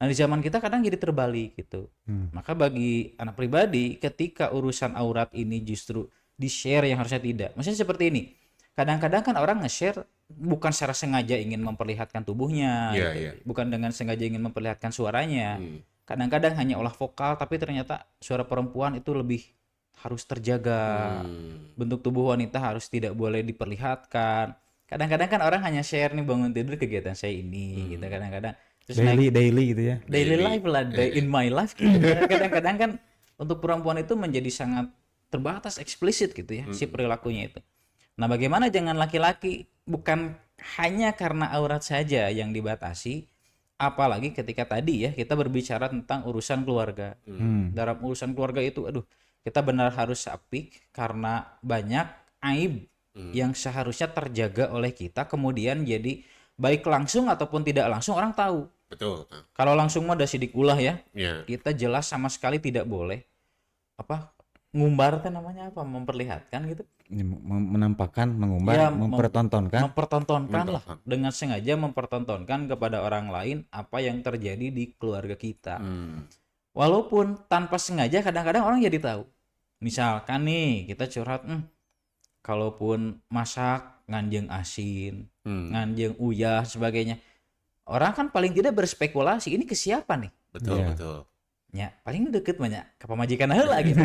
Nah di zaman kita kadang jadi terbalik gitu. Maka bagi anak pribadi ketika urusan aurat ini justru di-share yang harusnya tidak. Maksudnya seperti ini. Kadang-kadang kan orang nge-share bukan secara sengaja ingin memperlihatkan tubuhnya, Iya, gitu. iya. Bukan dengan sengaja ingin memperlihatkan suaranya. Kadang-kadang hanya olah vokal, tapi ternyata suara perempuan itu lebih harus terjaga. Bentuk tubuh wanita harus tidak boleh diperlihatkan. Kadang-kadang kan orang hanya share nih bangun tidur kegiatan saya ini gitu kadang-kadang. Terus Daily gitu ya. daily life lah, day in my life gitu. Kadang-kadang kan untuk perempuan itu menjadi sangat terbatas, eksplisit gitu ya si perilakunya itu. Nah, bagaimana jangan laki-laki bukan hanya karena aurat saja yang dibatasi, apalagi ketika tadi ya kita berbicara tentang urusan keluarga. Dalam urusan keluarga itu aduh, kita benar harus apik karena banyak aib yang seharusnya terjaga oleh kita kemudian jadi baik langsung ataupun tidak langsung orang tahu. Betul. Kalau langsung mah udah sidik ulah ya. Iya. Kita jelas sama sekali tidak boleh ngumbar kan namanya apa? Memperlihatkan gitu. Ini menampakkan, mengumbar, Ya, mempertontonkan. Mempertontonkan lah dengan sengaja mempertontonkan kepada orang lain apa yang terjadi di keluarga kita. Walaupun tanpa sengaja kadang-kadang orang jadi tahu. Misalkan nih kita curhat, kalaupun masak nganjeng asin, nganjeng uyah sebagainya. orang kan paling tidak berspekulasi ini ke siapa nih? Betul, Iya. betul. Ya, paling deket banyak ke pemajikan heula gitu.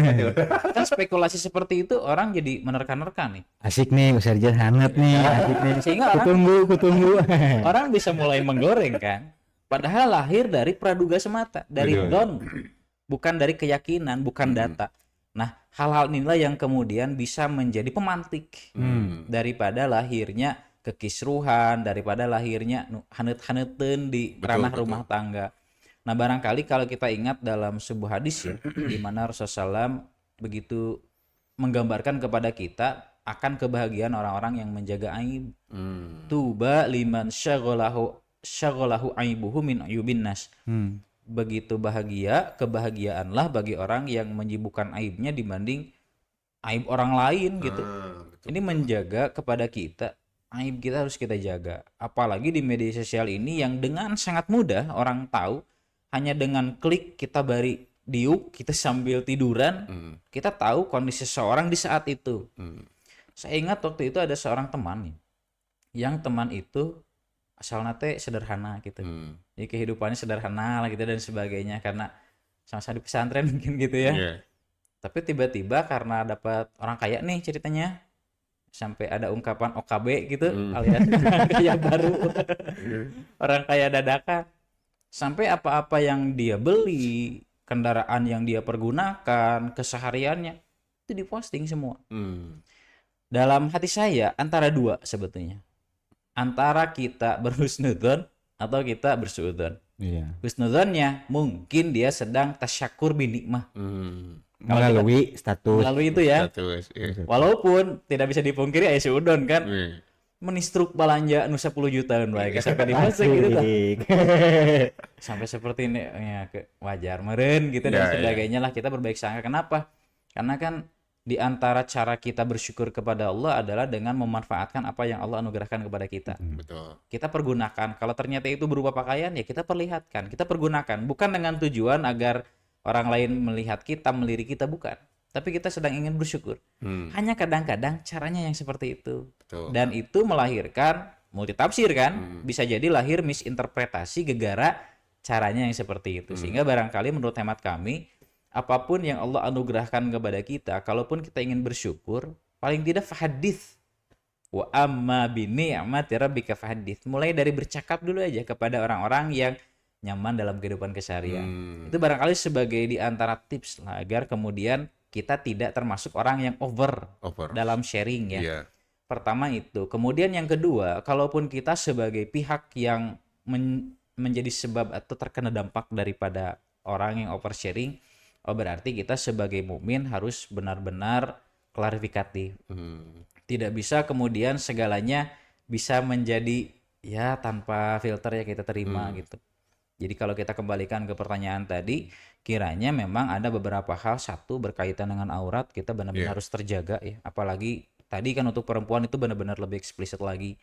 Kan spekulasi seperti itu orang jadi menerka-nerka nih. Asik nih Ustaz Rijal, hangat nih, asik nih. Sehingga orang Kutunggu. orang bisa mulai menggoreng kan. Padahal lahir dari praduga semata, dari Betul. don, bukan dari keyakinan, bukan data. Nah, hal-hal inilah yang kemudian bisa menjadi pemantik daripada lahirnya kekisruhan, daripada lahirnya hanet-haneteun di Betul, ranah betul. rumah tangga. Nah, barangkali kalau kita ingat dalam sebuah hadis ya, di mana Rasulullah SAW begitu menggambarkan kepada kita akan kebahagiaan orang-orang yang menjaga aib. Tuba liman syaghalahu aibuhu min ayubin nas. Begitu bahagia, kebahagiaanlah bagi orang yang menyibukkan aibnya dibanding aib orang lain gitu. Betul. Ini menjaga kepada kita, aib kita harus kita jaga. Apalagi di media sosial ini yang dengan sangat mudah orang tahu, hanya dengan klik kita bari diuk, kita sambil tiduran, kita tahu kondisi seseorang di saat itu. Saya ingat waktu itu ada seorang teman nih, yang teman itu asalnya teh sederhana gitu. Jadi kehidupannya sederhana lah gitu dan sebagainya karena sama-sama di pesantren mungkin gitu ya. Iya. Tapi tiba-tiba karena dapat orang kaya nih ceritanya, sampai ada ungkapan OKB gitu alias orang kaya baru, orang kaya dadakan. Sampai apa-apa yang dia beli, kendaraan yang dia pergunakan, kesehariannya itu diposting semua. Dalam hati saya antara dua sebetulnya. Antara kita berhusnudzon atau kita bersuudzon. Iya. Husnudzonnya mungkin dia sedang tasyakur binikmah. Melalui status. Melalui itu ya. Status, iya. Walaupun tidak bisa dipungkiri aya suudon kan. Iya. Menistruk belanja nu 10 jutaan bae sampai dimasuk gitu tah. Sampai seperti ini ya wajar meureun gitu dan Ya, sebagainya lah kita berbaik sangka. Kenapa? Karena kan di antara cara kita bersyukur kepada Allah adalah dengan memanfaatkan apa yang Allah anugerahkan kepada kita. Betul. Kita pergunakan. Kalau ternyata itu berupa pakaian ya kita perlihatkan, kita pergunakan bukan dengan tujuan agar orang lain melihat kita, melirik kita, bukan. Tapi kita sedang ingin bersyukur. Hanya kadang-kadang caranya yang seperti itu. Betul. Dan itu melahirkan multitafsir kan, bisa jadi lahir misinterpretasi gegara caranya yang seperti itu. Sehingga barangkali menurut hemat kami, apapun yang Allah anugerahkan kepada kita, kalaupun kita ingin bersyukur, paling tidak fahadits. Wa amma bi ni'mati rabbika fahadits. Mulai dari bercakap dulu aja kepada orang-orang yang nyaman dalam kehidupan keseharian. Itu barangkali sebagai di antara tips lah agar kemudian kita tidak termasuk orang yang over dalam sharing ya. Iya. Pertama itu. Kemudian yang kedua, kalaupun kita sebagai pihak yang menjadi sebab atau terkena dampak daripada orang yang oversharing, berarti kita sebagai mukmin harus benar-benar klarifikatif. Tidak bisa kemudian segalanya bisa menjadi ya tanpa filter ya kita terima gitu. Jadi kalau kita kembalikan ke pertanyaan tadi, kiranya memang ada beberapa hal, satu berkaitan dengan aurat kita benar-benar harus terjaga ya. Apalagi tadi kan untuk perempuan itu benar-benar lebih eksplisit lagi.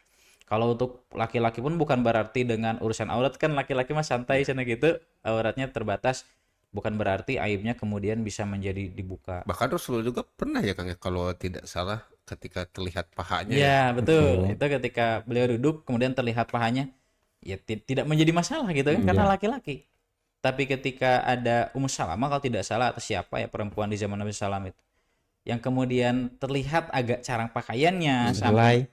Kalau untuk laki-laki pun bukan berarti dengan urusan aurat kan laki-laki mah santai sana gitu, auratnya terbatas. Bukan berarti aibnya kemudian bisa menjadi dibuka. Bahkan Rasulullah juga pernah ya Kang ya, kalau tidak salah ketika terlihat pahanya Ya betul. Itu ketika beliau duduk kemudian terlihat pahanya, ya tidak menjadi masalah gitu kan karena laki-laki. Tapi ketika ada Ummu Salamah kalau tidak salah atau siapa ya perempuan di zaman Nabi SAW itu yang kemudian terlihat agak carang pakaiannya Sehelai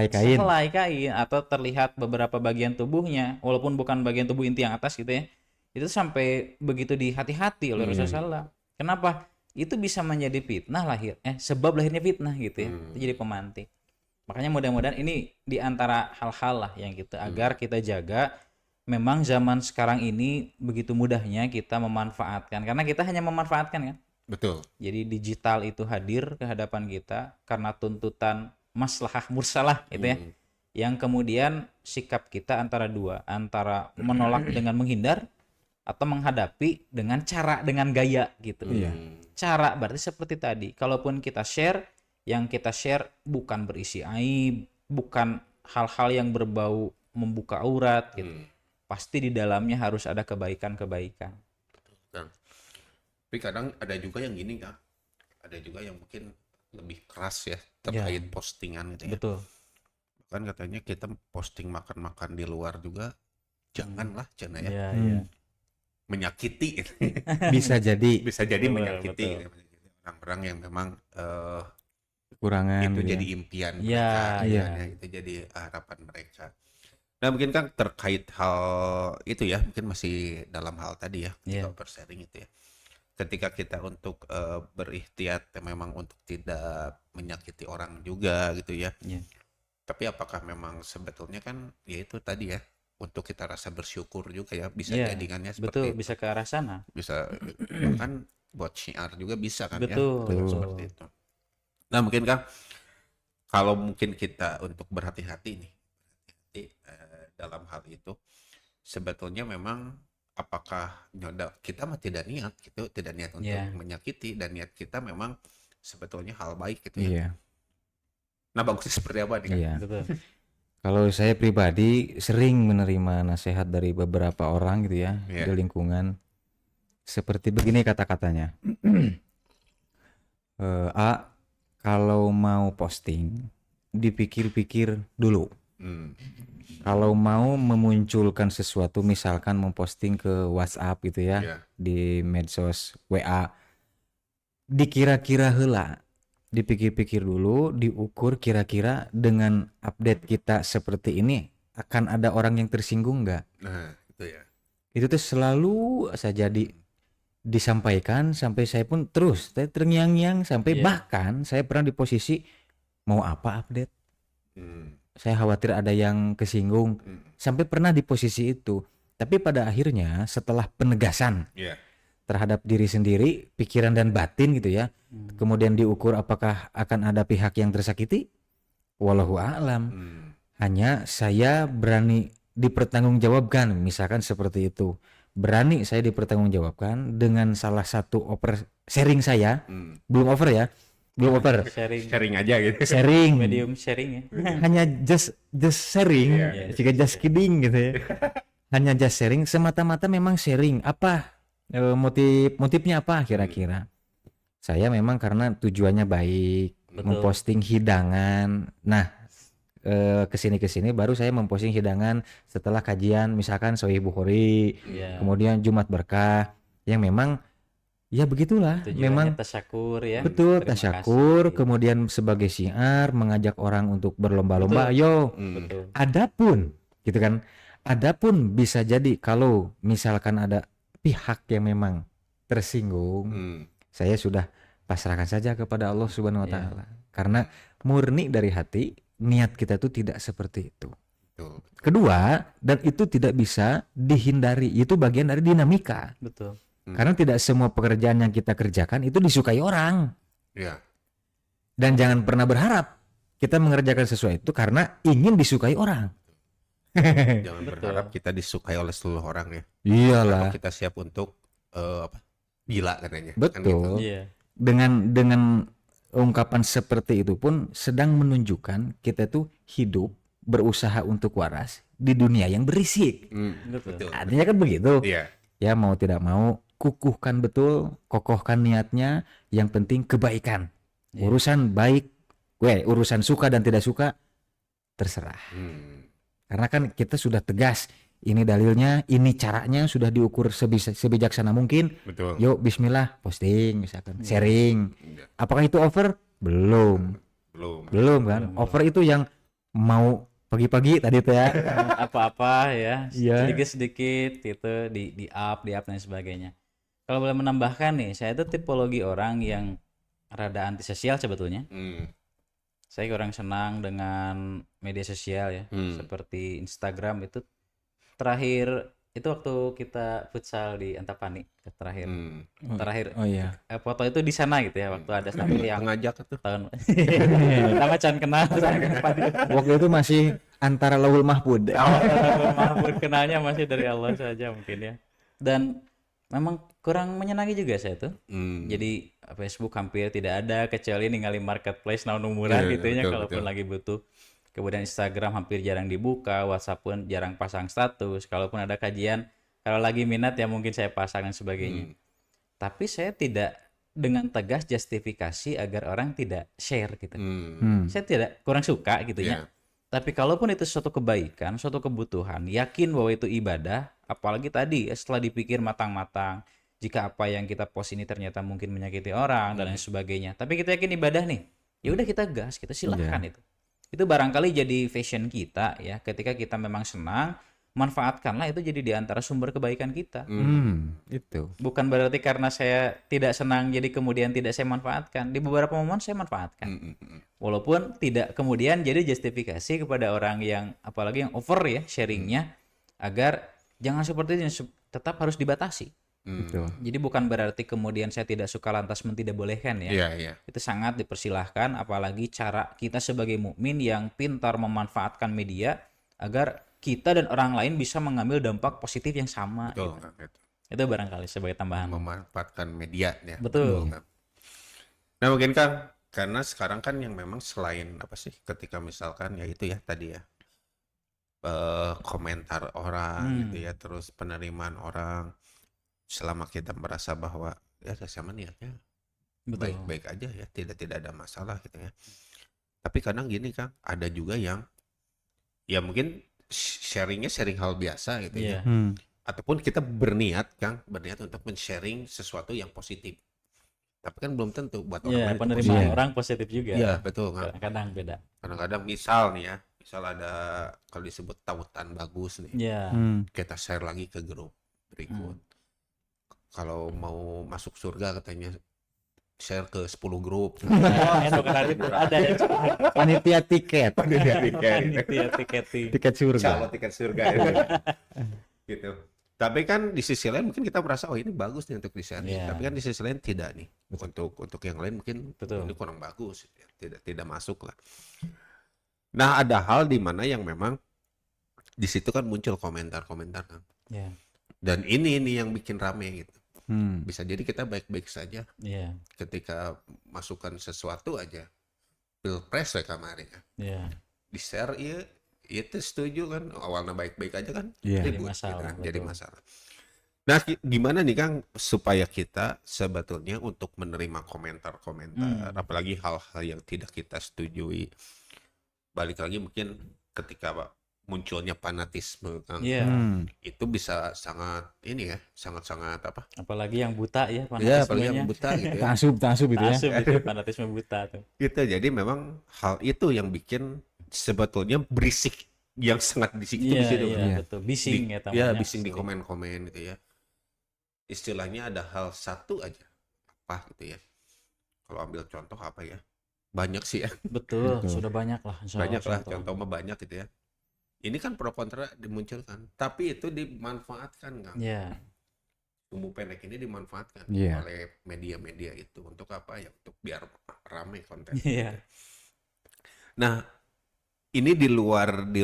kain. sehelai kain atau terlihat beberapa bagian tubuhnya walaupun bukan bagian tubuh inti yang atas gitu ya, itu sampai begitu dihati-hati oleh Rasulullah. Kenapa? Itu bisa menjadi fitnah sebab lahirnya fitnah gitu ya. Itu jadi pemantik. Makanya mudah-mudahan ini di antara hal-hal lah yang kita agar kita jaga. Memang zaman sekarang ini begitu mudahnya kita memanfaatkan karena kita hanya memanfaatkan kan. Betul. Jadi digital itu hadir ke hadapan kita karena tuntutan maslahah mursalah gitu ya. Yang kemudian sikap kita antara dua, antara menolak dengan menghindar atau menghadapi dengan dengan gaya gitu. Cara berarti seperti tadi, kalaupun kita share, yang kita share bukan berisi aib, bukan hal-hal yang berbau membuka aurat gitu. Pasti di dalamnya harus ada kebaikan-kebaikan. Nah, tapi kadang ada juga yang gini Kang, ada juga yang mungkin lebih keras ya terkait postingan gitu ya. Betul. Kan katanya kita posting makan-makan di luar juga janganlah cenah ya Iya, Hmm. iya. menyakiti Bisa jadi bisa jadi Betul, menyakiti betul. orang-orang yang memang kekurangan itu gitu jadi ya. impian Iya, mereka iya. kan ya, itu jadi harapan mereka. Nah mungkin kan terkait hal itu ya, mungkin masih dalam hal tadi ya, Iya. kita sharing itu ya. Ketika kita untuk berikhtiar memang untuk tidak menyakiti orang juga gitu ya. Iya. Tapi apakah memang sebetulnya kan ya itu tadi ya, untuk kita rasa bersyukur juga ya, bisa Iya, jadikannya betul, seperti itu. bisa ke arah sana. Bisa bahkan buat syiar juga bisa kan ya, Betul, dengan betul. seperti itu. Nah mungkin kan kalau mungkin kita untuk berhati-hati nih, dalam hal itu sebetulnya memang apakah kita mah tidak niat gitu, tidak niat untuk Iya. menyakiti, dan niat kita memang sebetulnya hal baik gitu ya. Iya, Nah bagusnya seperti apa nih kan? iya. Betul. Kalau saya pribadi sering menerima nasihat dari beberapa orang gitu ya Iya. di lingkungan. Seperti begini kata-katanya. A, kalau mau posting dipikir-pikir dulu. Hmm. Kalau mau memunculkan sesuatu, misalkan memposting ke WhatsApp gitu ya, Iya. di medsos WA, dikira-kira heula, dipikir-pikir dulu, diukur kira-kira dengan update kita seperti ini akan ada orang yang tersinggung nggak? Nah itu ya. Itu tuh selalu saja disampaikan sampai saya pun terus saya terngiang-ngiang sampai Iya. bahkan saya pernah di posisi mau apa update, Hmm. saya khawatir ada yang kesinggung, Hmm. sampai pernah di posisi itu. Tapi pada akhirnya setelah penegasan Iya. terhadap diri sendiri, pikiran dan batin gitu ya, kemudian diukur apakah akan ada pihak yang tersakiti, wallahu a'lam. Hmm. Hanya saya berani dipertanggungjawabkan, misalkan seperti itu. Berani saya dipertanggungjawabkan dengan salah satu sharing saya, Hmm. belum over ya, belum over, Sharing, Sharing aja gitu. sharing, medium sharing ya. hanya just sharing, Iya. jika just kidding gitu ya, hanya just sharing, semata-mata memang sharing. Apa motifnya apa kira-kira? Saya memang karena tujuannya baik, Betul. memposting hidangan. Nah, kesini baru saya memposting hidangan setelah kajian misalkan Sahih Bukhari, Iya. kemudian Jumat Berkah, yang memang ya begitulah, Tujuannya memang tasyakur ya. betul Terima tasyakur, kasih. kemudian sebagai syiar mengajak orang untuk berlomba-lomba. Betul. Ayo, Hmm. Betul. adapun gitu kan, adapun bisa jadi kalau misalkan ada pihak yang memang tersinggung, Hmm. saya sudah pasrahkan saja kepada Allah Subhanahu wa Iya. taala. Karena murni dari hati, niat kita itu tidak seperti itu. Betul. Kedua, dan itu tidak bisa dihindari, itu bagian dari dinamika. Betul. Karena tidak semua pekerjaan yang kita kerjakan itu disukai orang. Iya. Dan jangan pernah berharap kita mengerjakan sesuatu karena ingin disukai orang. Jangan Betul. berharap kita disukai oleh seluruh orang ya. Iyalah, Kalau kita siap untuk apa? Gila katanya. Kan betul. gitu. Iya. Dengan ungkapan seperti itu pun sedang menunjukkan kita tuh hidup berusaha untuk waras di dunia yang berisik. Hmm. Betul. Betul. Artinya kan begitu. Iya. Ya mau tidak mau kukuhkan betul, kokohkan niatnya, yang penting kebaikan. Iya. Urusan baik, urusan suka dan tidak suka terserah. Hmm. Karena kan kita sudah tegas, ini dalilnya, ini caranya sudah diukur sebijaksana mungkin. Betul. Yuk bismillah, posting misalkan, sharing. Iya. Apakah itu over? Belum. Belum. Belum kan? Belum. Over itu yang mau pagi-pagi tadi tuh ya. Apa-apa ya, Iya. sedikit-sedikit gitu di up dan sebagainya. Kalau boleh menambahkan nih, saya itu tipologi orang yang rada antisosial sebetulnya. Hmm. Saya kurang senang dengan media sosial ya, Hmm. seperti Instagram itu. Terakhir itu waktu kita futsal di Antapani terakhir. Hmm. Terakhir Oh iya. foto itu di sana gitu ya, waktu ada tampil yang Pengajak tuh. tahun sama can kenal Waktu itu masih antara Lauhul Mahfud. Mahfud kenalnya masih dari Allah saja mungkin ya. Dan memang kurang menyenangi juga saya tuh. Hmm. Jadi Facebook hampir tidak ada kecuali ningali marketplace naon murah Iya, gitu ya betul, kalaupun betul. lagi butuh. Kemudian Instagram hampir jarang dibuka, WhatsApp pun jarang pasang status. Kalaupun ada kajian, kalau lagi minat ya mungkin saya pasang dan sebagainya. Tapi saya tidak dengan tegas justifikasi agar orang tidak share gitu. Hmm. Hmm. Saya tidak kurang suka gitu Iya. ya. Tapi kalaupun itu suatu kebaikan, suatu kebutuhan, yakin bahwa itu ibadah, apalagi tadi ya, setelah dipikir matang-matang, jika apa yang kita post ini ternyata mungkin menyakiti orang dan lain sebagainya. Tapi kita yakin ibadah nih, ya udah kita gas, kita silahkan itu. Itu barangkali jadi fashion kita ya, ketika kita memang senang, manfaatkanlah itu jadi di antara sumber kebaikan kita. Itu. Bukan berarti karena saya tidak senang jadi kemudian tidak saya manfaatkan. Di beberapa momen saya manfaatkan. Walaupun tidak kemudian jadi justifikasi kepada orang yang apalagi yang over ya sharingnya, agar jangan seperti itu, tetap harus dibatasi. Betul. Jadi bukan berarti kemudian saya tidak suka lantas tidak bolehkan ya. Iya, iya. Itu sangat dipersilahkan, apalagi cara kita sebagai mukmin yang pintar memanfaatkan media agar kita dan orang lain bisa mengambil dampak positif yang sama. Betul, Gitu. Kang, gitu. Itu barangkali sebagai tambahan. Memanfaatkan media ya. Betul. Kang. Nah, mungkin Kang, karena sekarang kan yang memang selain apa sih, ketika misalkan ya itu ya tadi ya, komentar orang gitu ya, terus penerimaan orang, selama kita merasa bahwa ya sama niatnya Betul. baik-baik aja ya, tidak ada masalah gitu ya. Tapi kadang gini Kang, ada juga yang ya mungkin sharing hal biasa gitu ya. Iya. Ataupun kita berniat untuk men-sharing sesuatu yang positif. Tapi kan belum tentu buat orang Iya, lain itu penerimaan positif. orang positif juga. Iya, betul Kang. Kadang-kadang beda. Kadang-kadang misal nih ya, ada kalau disebut tautan bagus nih, Iya. kita share lagi ke grup berikut. Kalau mau masuk surga katanya share ke 10 grup. Itu kan ada ya. Panitia tiket. Panitia Tiketing. Tiket surga. Calon tiket surga itu. Gitu. Tapi kan di sisi lain mungkin kita merasa oh ini bagus nih untuk di-share. Iya. Tapi kan di sisi lain tidak nih. Untuk yang lain mungkin Betul. ini kurang bagus, tidak masuk lah. Nah, ada hal di mana yang memang di situ kan muncul komentar-komentar kan. Iya. Dan ini yang bikin rame gitu. Hmm. Bisa jadi kita baik-baik saja Iya. ketika masukkan sesuatu aja. Pilpres ya kemarin ya. Iya. Di-share ya itu setuju kan, awalnya baik-baik aja kan, Iya. ribut, Jadi masalah, gitu kan, betul. jadi masalah. Nah, gimana nih Kang supaya kita sebetulnya untuk menerima komentar-komentar, apalagi hal-hal yang tidak kita setujui. Balik lagi mungkin ketika munculnya fanatisme Kang, Iya. itu bisa sangat ini ya, sangat-sangat apa? Apalagi yang buta ya Ya, apalagi yang fanatismenya. buta gitu ya. Tasub itu ya. Tasub itu fanatisme buta tuh. Gitu, jadi memang hal itu yang bikin sebetulnya berisik yang sangat berisik itu di Iya, situ iya, kan. betul. Bising ya Ya, namanya. bising di komen-komen gitu ya. Istilahnya ada hal satu aja apa gitu ya. Kalau ambil contoh apa ya? Banyak sih ya. Betul, sudah banyak lah. insya Allah, Banyak lah contoh. contoh mah banyak gitu ya. Ini kan pro kontra dimunculkan, tapi itu dimanfaatkan Kang. Iya. Sumbu pendek ini dimanfaatkan Iya. oleh media-media itu untuk apa ya? Untuk biar rame konten. Iya. Nah, ini di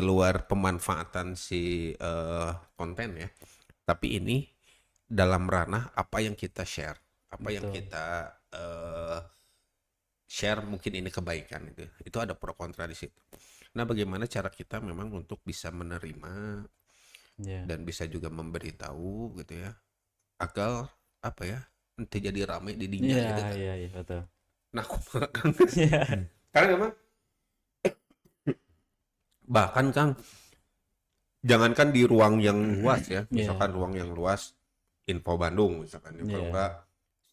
luar pemanfaatan si konten ya. Tapi ini dalam ranah apa yang kita share, apa yang Betul. kita share mungkin ini kebaikan itu. Itu ada pro kontra di situ. Nah, bagaimana cara kita memang untuk bisa menerima Iya. dan bisa juga memberitahu gitu ya. Agar apa ya? Nanti jadi rame di dinya Iya, gitu kan. iya, iya, betul. Nah, Kang, Iya. karena memang bahkan Kang, jangankan di ruang yang luas ya, misalkan ruang yang luas Info Bandung misalkan, kalau enggak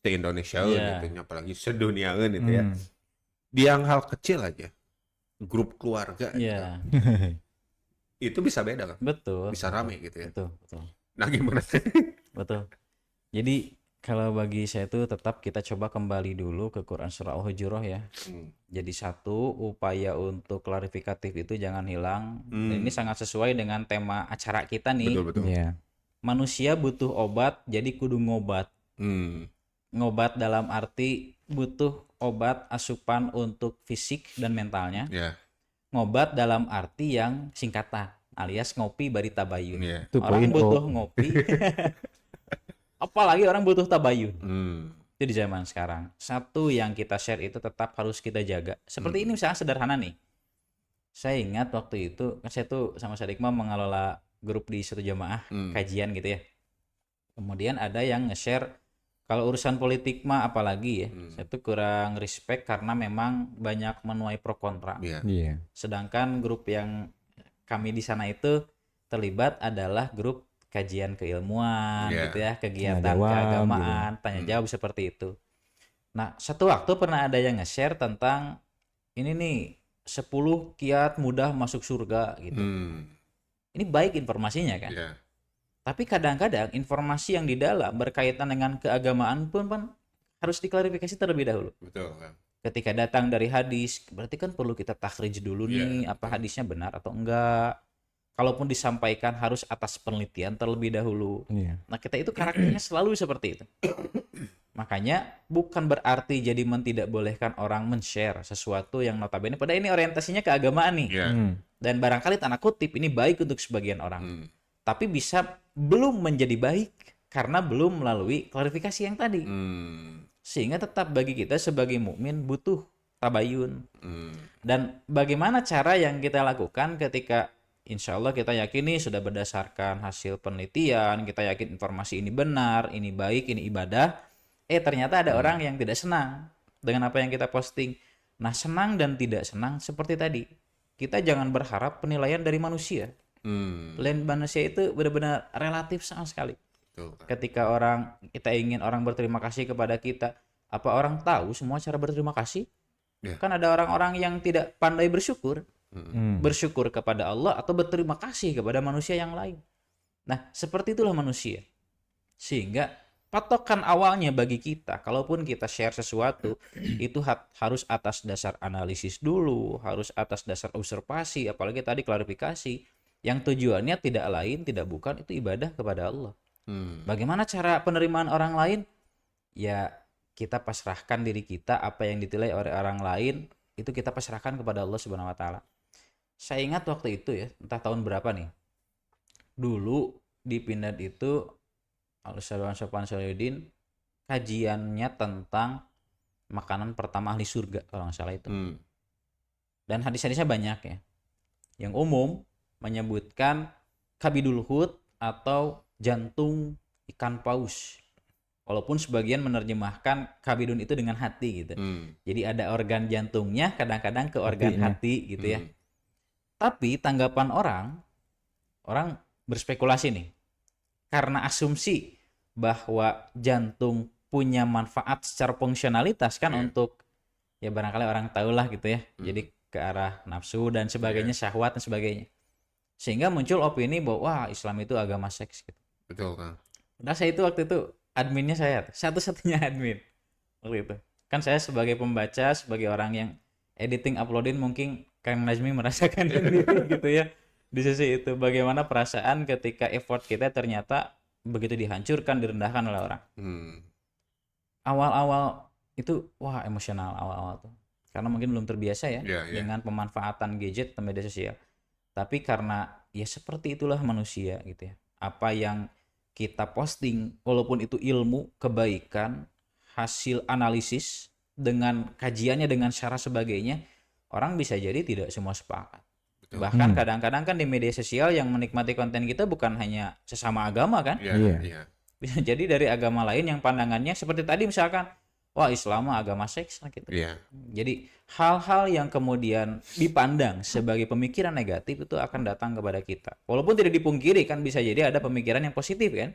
se-Indonesia Iya. gitu, apalagi sedunia gitu ya. Di yang hal kecil aja, grup keluarga Iya. itu bisa beda kan, Betul. bisa rame gitu ya. Betul, betul. Nah, gimana? Betul. Jadi kalau bagi saya itu tetap kita coba kembali dulu ke Quran surah Al-Hujurah ya. Jadi satu, upaya untuk klarifikatif itu jangan hilang. Dan ini sangat sesuai dengan tema acara kita nih. Betul. Iya. Manusia butuh obat, jadi kudu ngobat. Ngobat dalam arti butuh obat asupan untuk fisik dan mentalnya. Ya, Ngobat dalam arti yang singkatan, alias ngopi bari tabayun. ya. Orang butuh ngopi. Apalagi orang butuh tabayun. Itu di zaman sekarang. Satu yang kita share itu tetap harus kita jaga. Seperti ini misalnya sederhana nih. Saya ingat waktu itu, kan saya tuh sama Sadikma mengelola grup di satu jamaah kajian gitu ya. Kemudian ada yang nge-share Kalau urusan politik mah apalagi ya, saya tuh kurang respect karena memang banyak menuai pro kontra. Iya. Iya. Sedangkan grup yang kami di sana itu terlibat adalah grup kajian keilmuan Iya. gitu ya, kegiatan jawab keagamaan, tanya jawab seperti itu. Nah, satu waktu pernah ada yang nge-share tentang ini nih 10 kiat mudah masuk surga gitu. Ini baik informasinya kan. Iya. Tapi kadang-kadang informasi yang di dalam berkaitan dengan keagamaan pun harus diklarifikasi terlebih dahulu. Betul kan. Ketika datang dari hadis, berarti kan perlu kita takhrij dulu nih, apa hadisnya benar atau enggak. Kalaupun disampaikan harus atas penelitian terlebih dahulu. Iya. Nah, kita itu karakternya selalu seperti itu. Makanya bukan berarti jadi tidak bolehkan orang men-share sesuatu yang notabene pada ini orientasinya keagamaan nih. Iya. Dan barangkali tanda kutip ini baik untuk sebagian orang. Tapi bisa belum menjadi baik karena belum melalui klarifikasi yang tadi. Sehingga tetap bagi kita sebagai mukmin butuh tabayun. Dan bagaimana cara yang kita lakukan ketika insya Allah kita yakini sudah berdasarkan hasil penelitian, kita yakin informasi ini benar, ini baik, ini ibadah. Ternyata ada orang yang tidak senang dengan apa yang kita posting. Nah, senang dan tidak senang seperti tadi. Kita jangan berharap penilaian dari manusia. Penilaian manusia itu benar-benar relatif sama sekali. Betul. Ketika kita ingin orang berterima kasih kepada kita, apa orang tahu semua cara berterima kasih? Ya. Kan ada orang-orang yang tidak pandai bersyukur. Bersyukur kepada Allah atau berterima kasih kepada manusia yang lain. Nah, seperti itulah manusia. Sehingga patokan awalnya bagi kita, kalaupun kita share sesuatu, itu harus atas dasar analisis dulu, harus atas dasar observasi, apalagi tadi klarifikasi, yang tujuannya tidak lain, tidak bukan, itu ibadah kepada Allah. Bagaimana cara penerimaan orang lain? Ya, kita pasrahkan diri kita, apa yang ditilai oleh orang lain, itu kita pasrahkan kepada Allah Subhanahu wa Ta'ala. Saya ingat waktu itu ya, entah tahun berapa nih. Dulu di Pindad itu Al-Ustaz Sofwan Solihuddin kajiannya tentang makanan pertama ahli surga kalau nggak salah itu. Dan hadis-hadisnya banyak ya. Yang umum menyebutkan kabidul hut atau jantung ikan paus. Walaupun sebagian menerjemahkan kabidun itu dengan hati gitu. Jadi ada organ jantungnya kadang-kadang ke organ hati gitu ya. Tapi tanggapan orang berspekulasi nih. Karena asumsi bahwa jantung punya manfaat secara fungsionalitas kan untuk ya barangkali orang tahulah gitu ya. Jadi ke arah nafsu dan sebagainya, syahwat dan sebagainya. Sehingga muncul opini bahwa wah Islam itu agama seks gitu. Betul kan. Nah saya itu waktu itu adminnya saya, satu-satunya admin waktu itu. Kan saya sebagai pembaca, sebagai orang yang editing uploadin mungkin Kang Nazmi merasakan gitu ya. Di sisi itu bagaimana perasaan ketika effort kita ternyata begitu dihancurkan, direndahkan oleh orang. Awal-awal itu wah emosional awal-awal tuh. Karena mungkin belum terbiasa ya dengan pemanfaatan gadget dan media sosial. Tapi karena ya seperti itulah manusia gitu ya. Apa yang kita posting walaupun itu ilmu, kebaikan, hasil analisis dengan kajiannya dengan cara sebagainya, orang bisa jadi tidak semua sepakat. Betul. Bahkan kadang-kadang kan di media sosial yang menikmati konten kita bukan hanya sesama agama kan? Iya. Bisa jadi dari agama lain yang pandangannya seperti tadi misalkan, wah Islam agama seks gitu. Jadi hal-hal yang kemudian dipandang sebagai pemikiran negatif itu akan datang kepada kita. Walaupun tidak dipungkiri kan bisa jadi ada pemikiran yang positif kan.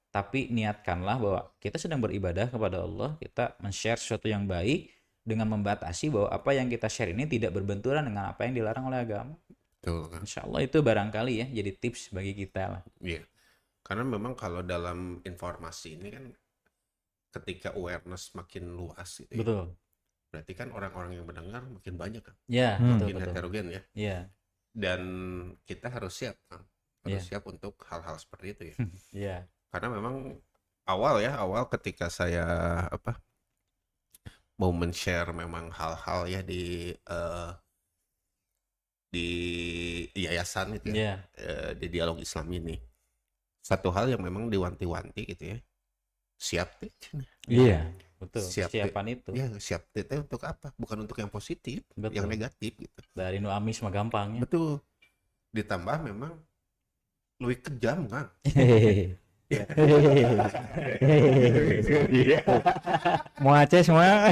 Tapi niatkanlah bahwa kita sedang beribadah kepada Allah, kita men-share sesuatu yang baik dengan membatasi bahwa apa yang kita share ini tidak berbenturan dengan apa yang dilarang oleh agama. Betul kan. Insya Allah itu barangkali ya jadi tips bagi kita lah. Iya. Karena memang kalau dalam informasi ini kan ketika awareness makin luas gitu ya. Betul. Berarti kan orang-orang yang mendengar makin banyak kan. Ya, Makin betul. heterogen ya. Iya. Dan kita harus siap kan. Harus siap untuk hal-hal seperti itu ya. Iya. Karena memang awal ketika saya mau men-share memang hal-hal ya di yayasan itu ya. Di dialog Islam ini. Satu hal yang memang diwanti-wanti gitu ya. Siap deh. Iya, betul. Siap Kesiapan itu. Ya, siap deh untuk apa? Bukan untuk yang positif, yang negatif gitu. Dari nu amis mah gampangnya. Betul. Ditambah memang lebih kejam kan. Iya. Mau Aceh semua?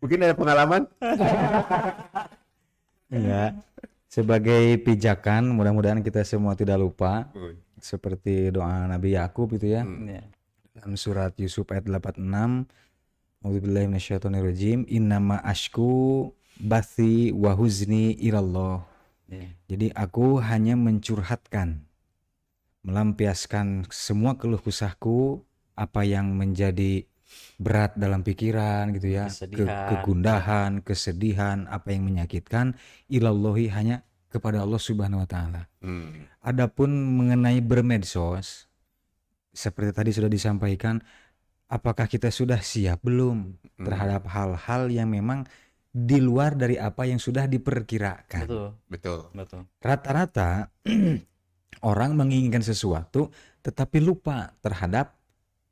Mungkin ada pengalaman? Enggak. Sebagai pijakan, mudah-mudahan kita semua tidak lupa seperti doa Nabi Yakub itu ya. Ya. Dalam surat Yusuf ayat 86, A'udzubillahi minasyaitonirrajim, innama ashku bathi wa huzni ilallah. Ya. Jadi aku hanya mencurhatkan, melampiaskan semua keluh kesahku, apa yang menjadi berat dalam pikiran gitu ya, Kesedihan. kegundahan, kesedihan, apa yang menyakitkan, ilallahi hanya kepada Allah Subhanahu wa taala. Adapun mengenai bermedsos, seperti tadi sudah disampaikan, apakah kita sudah siap belum terhadap hal-hal yang memang di luar dari apa yang sudah diperkirakan. Betul. Betul. Rata-rata orang menginginkan sesuatu tetapi lupa terhadap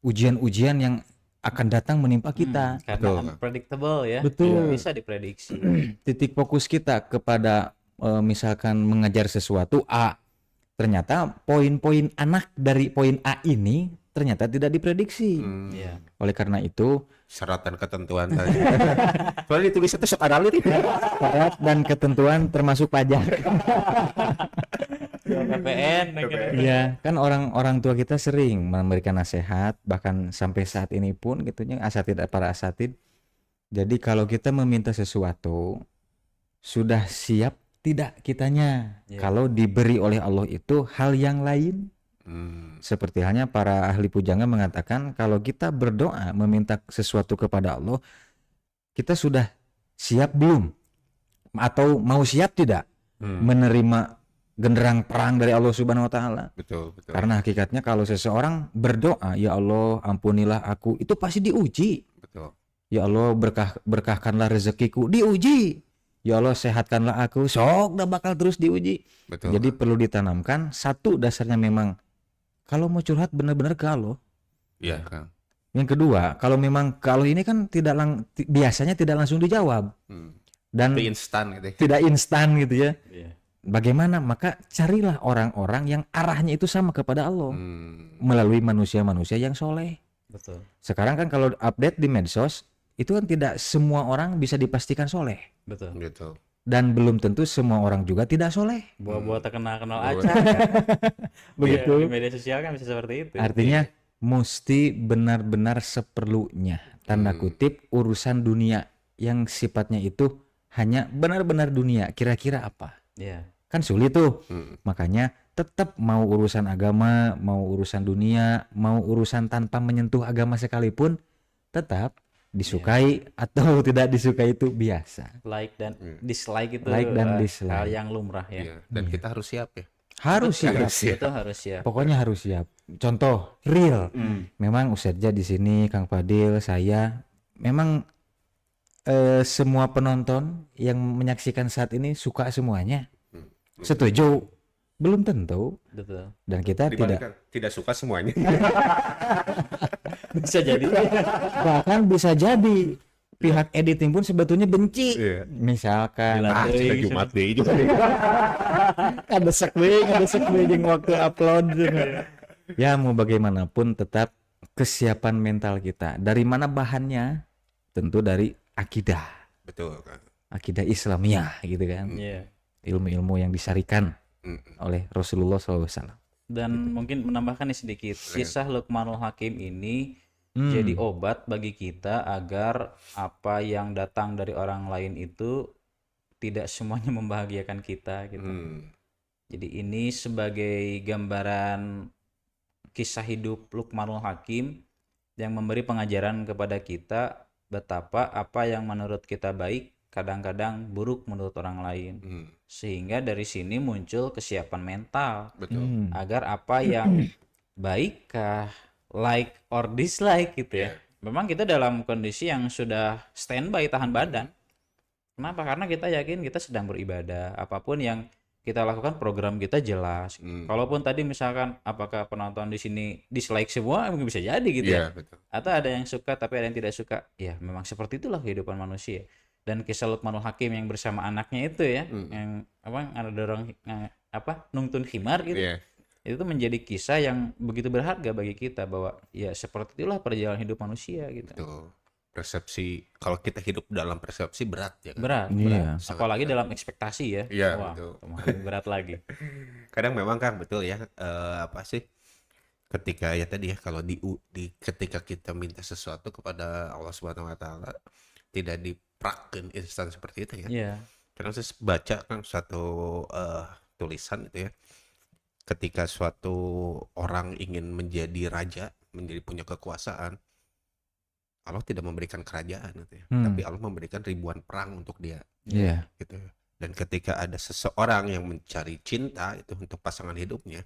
ujian-ujian yang akan datang menimpa kita. Karena Betul. unpredictable ya. Betul. Tidak bisa diprediksi. Titik fokus kita kepada misalkan mengejar sesuatu A, ternyata poin-poin anak dari poin A ini ternyata tidak diprediksi. Iya. Oleh karena itu, Syarat dan ketentuan tadi. Soalnya ditulisnya tuh sok ada lirik. syarat dan ketentuan termasuk pajak. KPN. Iya, kan orang tua kita sering memberikan nasihat, bahkan sampai saat ini pun gitunya para asatid. Jadi kalau kita meminta sesuatu, sudah siap tidak kitanya? Iya. Kalau diberi oleh Allah itu hal yang lain. Seperti halnya para ahli pujangga mengatakan, kalau kita berdoa meminta sesuatu kepada Allah, kita sudah siap belum? Atau mau siap tidak menerima genderang perang dari Allah Subhanahu wa taala? Betul. Karena hakikatnya kalau seseorang berdoa, ya Allah ampunilah aku, itu pasti diuji. Betul. Ya Allah berkahkanlah rezekiku, diuji. Ya Allah sehatkanlah aku, sok dah bakal terus diuji. Betul. Jadi perlu ditanamkan, satu dasarnya memang kalau mau curhat benar-benar ke Allah. Iya, Kang. Yang kedua, kalau memang kalau ini kan biasanya tidak langsung dijawab dan Tapi instan gitu. tidak instan gitu ya. Iya. Bagaimana? Maka carilah orang-orang yang arahnya itu sama kepada Allah melalui manusia-manusia yang soleh. Betul. Sekarang kan kalau update di medsos itu kan tidak semua orang bisa dipastikan soleh Betul. Betul. dan belum tentu semua orang juga tidak soleh. Buah-buah terkenal-kenal Buah. aja. Begitu. Di media sosial kan bisa seperti itu. Artinya mesti benar-benar seperlunya, tanda kutip, urusan dunia yang sifatnya itu hanya benar-benar dunia. Kira-kira apa? Iya. Kan sulit tuh. Makanya tetap mau urusan agama, mau urusan dunia, mau urusan tanpa menyentuh agama sekalipun, tetap disukai atau tidak disukai itu biasa. Like dan dislike itu Like dan hal dislike. yang lumrah ya. Iya. Dan kita harus siap ya. Harus siap. Itu harus ya. Pokoknya harus siap. Contoh real. Memang Ustadzah di sini, Kang Fadil, saya memang semua penonton yang menyaksikan saat ini suka semuanya. Setuju? Belum tentu. Betul. Dan kita Tidak suka semuanya. Bisa jadi. bahkan bisa jadi pihak editing pun sebetulnya benci. Iya. Misalkan Sudah Jumat deh juga. kadesek deui jeung waktu upload. Ya mau bagaimanapun tetap kesiapan mental kita. Dari mana bahannya? Tentu dari akidah. Betul, Kang. Akidah Islamiyah gitu kan. Iya. Ilmu-ilmu yang disarikan oleh Rasulullah SAW. Dan mungkin menambahkan nih sedikit, kisah Luqmanul Hakim ini jadi obat bagi kita agar apa yang datang dari orang lain itu tidak semuanya membahagiakan kita gitu. Jadi ini sebagai gambaran kisah hidup Luqmanul Hakim yang memberi pengajaran kepada kita betapa apa yang menurut kita baik kadang-kadang buruk menurut orang lain. Sehingga dari sini muncul kesiapan mental. Betul. Agar apa yang baik kah, like or dislike gitu ya. Memang kita dalam kondisi yang sudah standby tahan badan. Kenapa? Karena kita yakin kita sedang beribadah. Apapun yang kita lakukan program kita jelas. Kalaupun tadi misalkan apakah penonton di sini dislike semua, mungkin bisa jadi gitu ya. Betul. Atau ada yang suka tapi ada yang tidak suka. Ya memang seperti itulah kehidupan manusia. Dan kisah Luqmanul Hakim yang bersama anaknya itu ya, yang apa ada dorong nungtun khimar gitu. Iya. Itu tuh menjadi kisah yang begitu berharga bagi kita bahwa ya seperti itulah perjalanan hidup manusia gitu. Betul. Persepsi kalau kita hidup dalam persepsi berat ya kan. Berat, Iya. berat. Sangat Apalagi berat. dalam ekspektasi ya. Iya, Wah, betul. itu mah lebih berat lagi. Kadang memang kan betul ya, apa sih, ketika ya tadi ya kalau ketika kita minta sesuatu kepada Allah Subhanahu wa taala tidak diprakkeun instan seperti itu ya. Iya. Karena saya baca kan suatu tulisan itu ya. Ketika suatu orang ingin menjadi raja, menjadi punya kekuasaan, Allah tidak memberikan kerajaan gitu ya. Tapi Allah memberikan ribuan perang untuk dia Iya. gitu. Dan ketika ada seseorang yang mencari cinta itu untuk pasangan hidupnya,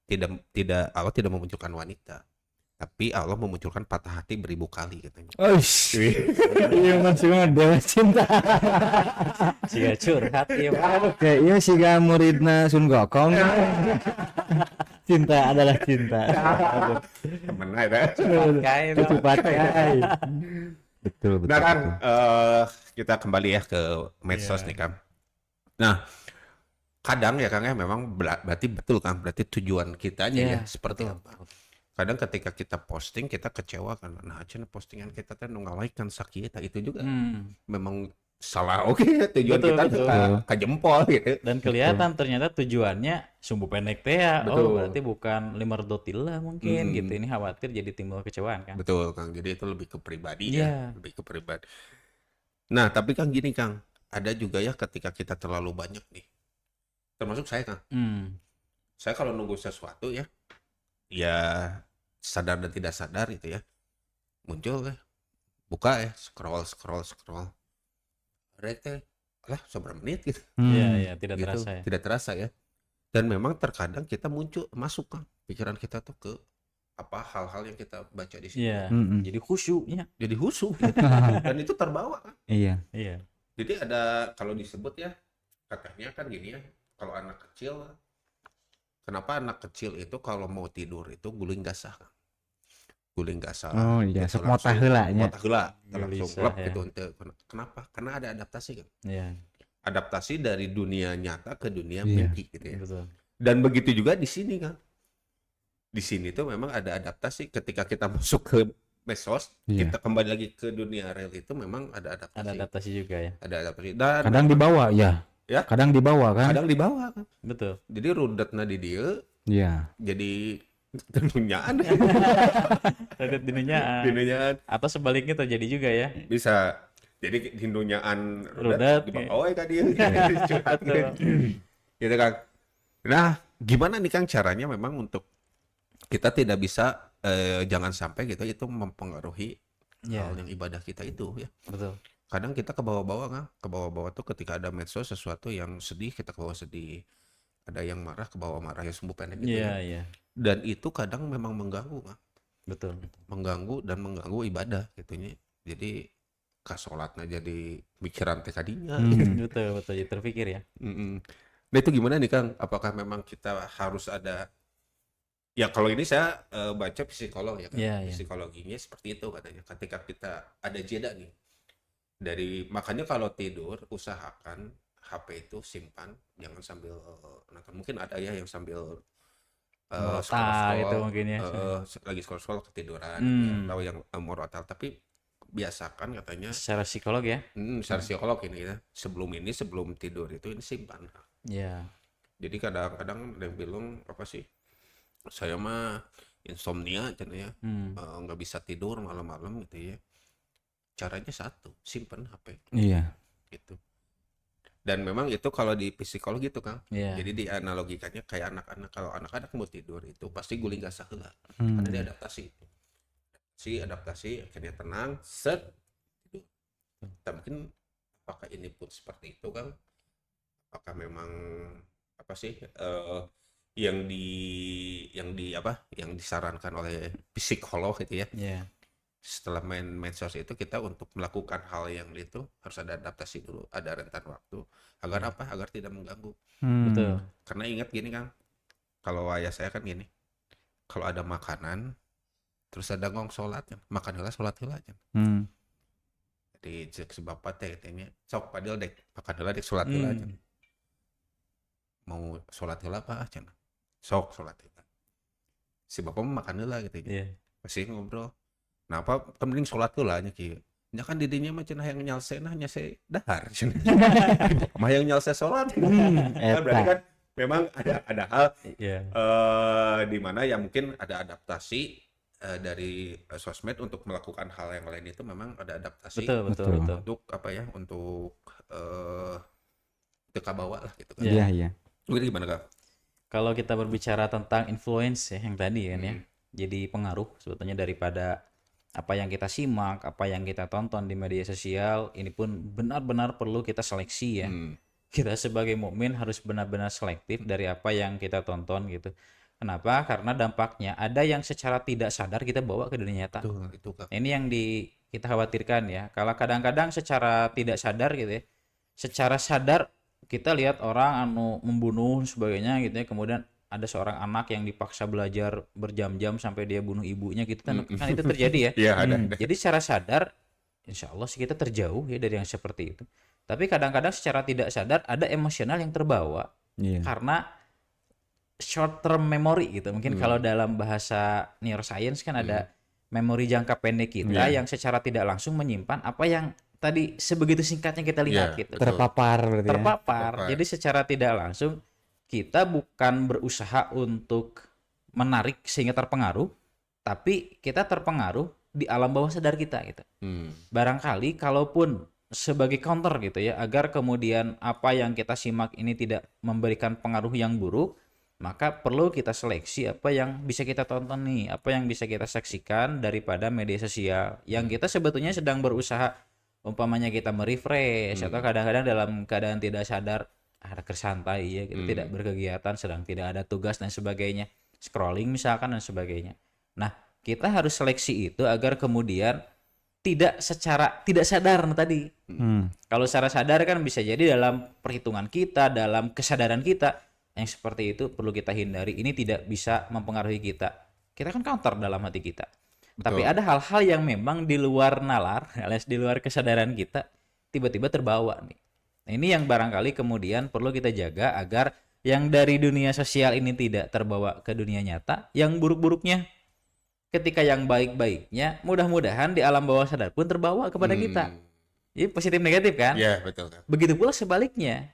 tidak Allah tidak memunculkan wanita, tapi Allah memunculkan patah hati beribu kali katanya. Oh, iya masih model cinta. Siga curhat ieu mah. Kayaknya sih gak muridna Sun Gokong. Cinta adalah cinta. Temen ada. Kae Itu pakai. Betul betul. Nah kan betul. kita kembali ya ke medsos Iya. nih Kang. Nah kadang ya Kang ya memang berarti betul Kang, berarti tujuan kitanya ya Iya, seperti betul. apa. Kadang ketika kita posting kita kecewa kan, nah cenah postingan kita teh nu ngalaikan sakieu itu juga memang salah oke ya, tujuan Betul, kita betul. ke jempol gitu. Dan kelihatan ternyata tujuannya sumbu pendek teh ya. Betul. Oh, berarti bukan 500 lah mungkin gitu. Ini khawatir jadi timbul kecewaan kan. Betul Kang, jadi itu lebih ke pribadi Iya. ya, lebih ke pribadi. Nah tapi Kang gini Kang, ada juga ya ketika kita terlalu banyak nih, termasuk saya Kang. Saya kalau nunggu sesuatu ya sadar dan tidak sadar itu ya, muncul ya, buka ya, scroll. Rek teh, lah seberapa menit gitu. Iya, iya, tidak Gitu, terasa ya. tidak terasa ya. Dan memang terkadang kita masuk Kang, pikiran kita tuh ke apa hal-hal yang kita baca di situ. Iya. Mm-mm. Jadi khusyuknya. Jadi husu dan itu terbawa Kang. Iya. Iya. Jadi ada kalau disebut ya katanya kan gini ya, kalau anak kecil, kenapa anak kecil itu kalau mau tidur itu guling gasah Kang. Guling gasah. Oh iya, gitu sok motah heula nya. Motah heula, langsung Gelisah, klep ya. gitu henteu. Kenapa? Karena ada adaptasi kan. Iya, Adaptasi dari dunia nyata ke dunia Iya. mimpi gitu ya. betul. Dan begitu juga di sini kan. Di sini tuh memang ada adaptasi ketika kita masuk ke medsos, Iya. kita kembali lagi ke dunia real itu memang ada adaptasi. Ada adaptasi juga ya. Ada adaptasi. Dan Kadang dibawa ya. Ya. Kadang dibawa kan? kadang dibawa kan. Betul. Jadi rudetna di dieu Iya. jadi tenunyaan. Redet dinunyaan. Dinunyaan Atau sebaliknya terjadi juga ya. bisa. Jadi dinunyaan Rudet, dibawa ka dia. Betul. Gitu kan. Nah, gimana nih Kang caranya memang untuk kita tidak bisa jangan sampai gitu itu mempengaruhi Iya, hal yang ibadah kita itu ya. betul. Kadang kita ke bawah-bawah Kang, ke bawah-bawah tuh ketika ada medsos sesuatu yang sedih kita ke bawah sedih. Ada yang marah ke bawah marah ya sumbu pendek gitu Iya, ya. iya. Dan itu kadang memang mengganggu Kang. Betul. Mengganggu dan mengganggu ibadah gitunya. Jadi kasolatna jadi pikiran teh kadinya. Betul, betul. Jadi terpikir ya. Mm-mm. Nah itu gimana nih Kang? Apakah memang kita harus ada ya kalau ini saya baca psikolog ya kan. Iya, iya. Psikologinya seperti itu katanya. Ketika kita ada jeda nih dari makanya kalau tidur usahakan HP itu simpan, jangan sambil nonton. Mungkin ada ya yang sambil Morotal gitu mungkin ya. lagi scroll ketiduran atau yang morotal, tapi biasakan katanya Secara psikolog ya. secara psikolog ini ya sebelum tidur itu ini simpan. Iya. Jadi kadang-kadang ada yang bilang apa sih, saya mah insomnia ya, nggak bisa tidur malam-malam gitu ya. Caranya satu, simpan HP Iya. gitu. Dan memang itu kalau di psikologi itu Kang, Iya. jadi dianalogikannya kayak anak-anak, kalau anak-anak mau tidur itu pasti guling gasah heula karena dia adaptasi akhirnya tenang set tidur. Nah, mungkin apakah ini pun seperti itu Kang? Apakah memang apa sih yang disarankan oleh psikolog itu ya, Iya. setelah main medsos itu kita untuk melakukan hal yang itu harus ada adaptasi dulu, ada rentan waktu agar apa? Agar tidak mengganggu. Betul. Karena ingat gini Kang, kalau ayah saya kan gini, kalau ada makanan terus ada ngong sholat kan, makan heula sholat heula kan. Jadi cek si bapak teh tanya, sok padahal dek makan heula dek sholat heula kan. Mau sholat heula apa can? sok sholat itu. Si bapak mah makan heula gitu. Iya. Pasti ngobrol. Nah, apa mending sholat heula nya kieu. Nya kan di dinya mah cenah yang nyalsena nya se dahar. Mah yang nyalse sholat. Kan berarti kan memang ada hal Iya. di mana ya mungkin ada adaptasi dari sosmed untuk melakukan hal yang lain itu memang ada adaptasi Betul. untuk apa ya untuk teka bawa lah gitu kan. Iya, iya. Jadi gimana Kak? Kalau kita berbicara tentang influence ya yang tadi kan ya. Jadi pengaruh sebetulnya daripada apa yang kita simak, apa yang kita tonton di media sosial, ini pun benar-benar perlu kita seleksi ya. Kita sebagai mukmin harus benar-benar selektif dari apa yang kita tonton gitu. Kenapa? Karena dampaknya ada yang secara tidak sadar kita bawa ke dunia nyata. Tuh, itu Kak. Ini yang kita khawatirkan ya. Kalau kadang-kadang secara tidak sadar gitu ya. Secara sadar kita lihat orang anu membunuh sebagainya gitu ya. Kemudian ada seorang anak yang dipaksa belajar berjam-jam sampai dia bunuh ibunya gitu kan itu terjadi ya. Iya, ada. Jadi secara sadar insya Allah sih kita terjauh ya dari yang seperti itu. Tapi kadang-kadang secara tidak sadar ada emosional yang terbawa Iya. karena short term memory gitu. Mungkin kalau dalam bahasa neuroscience kan ada memori jangka pendek kita yang secara tidak langsung menyimpan apa yang tadi sebegitu singkatnya kita lihat Iya, gitu. Terpapar berarti ya. Terpapar. Jadi secara tidak langsung kita bukan berusaha untuk menarik sehingga terpengaruh, tapi kita terpengaruh di alam bawah sadar kita gitu. Barangkali kalaupun sebagai counter gitu ya, agar kemudian apa yang kita simak ini tidak memberikan pengaruh yang buruk, maka perlu kita seleksi apa yang bisa kita tonton nih, apa yang bisa kita saksikan daripada media sosial yang kita sebetulnya sedang berusaha, umpamanya kita merefresh atau kadang-kadang dalam keadaan tidak sadar ada kersantai ya, kita tidak berkegiatan, sedang tidak ada tugas dan sebagainya, scrolling misalkan dan sebagainya. Nah, kita harus seleksi itu agar kemudian tidak secara tidak sadar tadi. Kalau secara sadar kan bisa jadi dalam perhitungan kita, dalam kesadaran kita yang seperti itu perlu kita hindari. Ini tidak bisa mempengaruhi kita. Kita kan counter dalam hati kita. Tapi ada hal-hal yang memang di luar nalar, alias di luar kesadaran kita, tiba-tiba terbawa nih. Nah, ini yang barangkali kemudian perlu kita jaga agar yang dari dunia sosial ini tidak terbawa ke dunia nyata, yang buruk-buruknya ketika yang baik-baiknya mudah-mudahan di alam bawah sadar pun terbawa kepada kita. Jadi positif negatif kan? Iya, betul Kak. Begitu pula sebaliknya.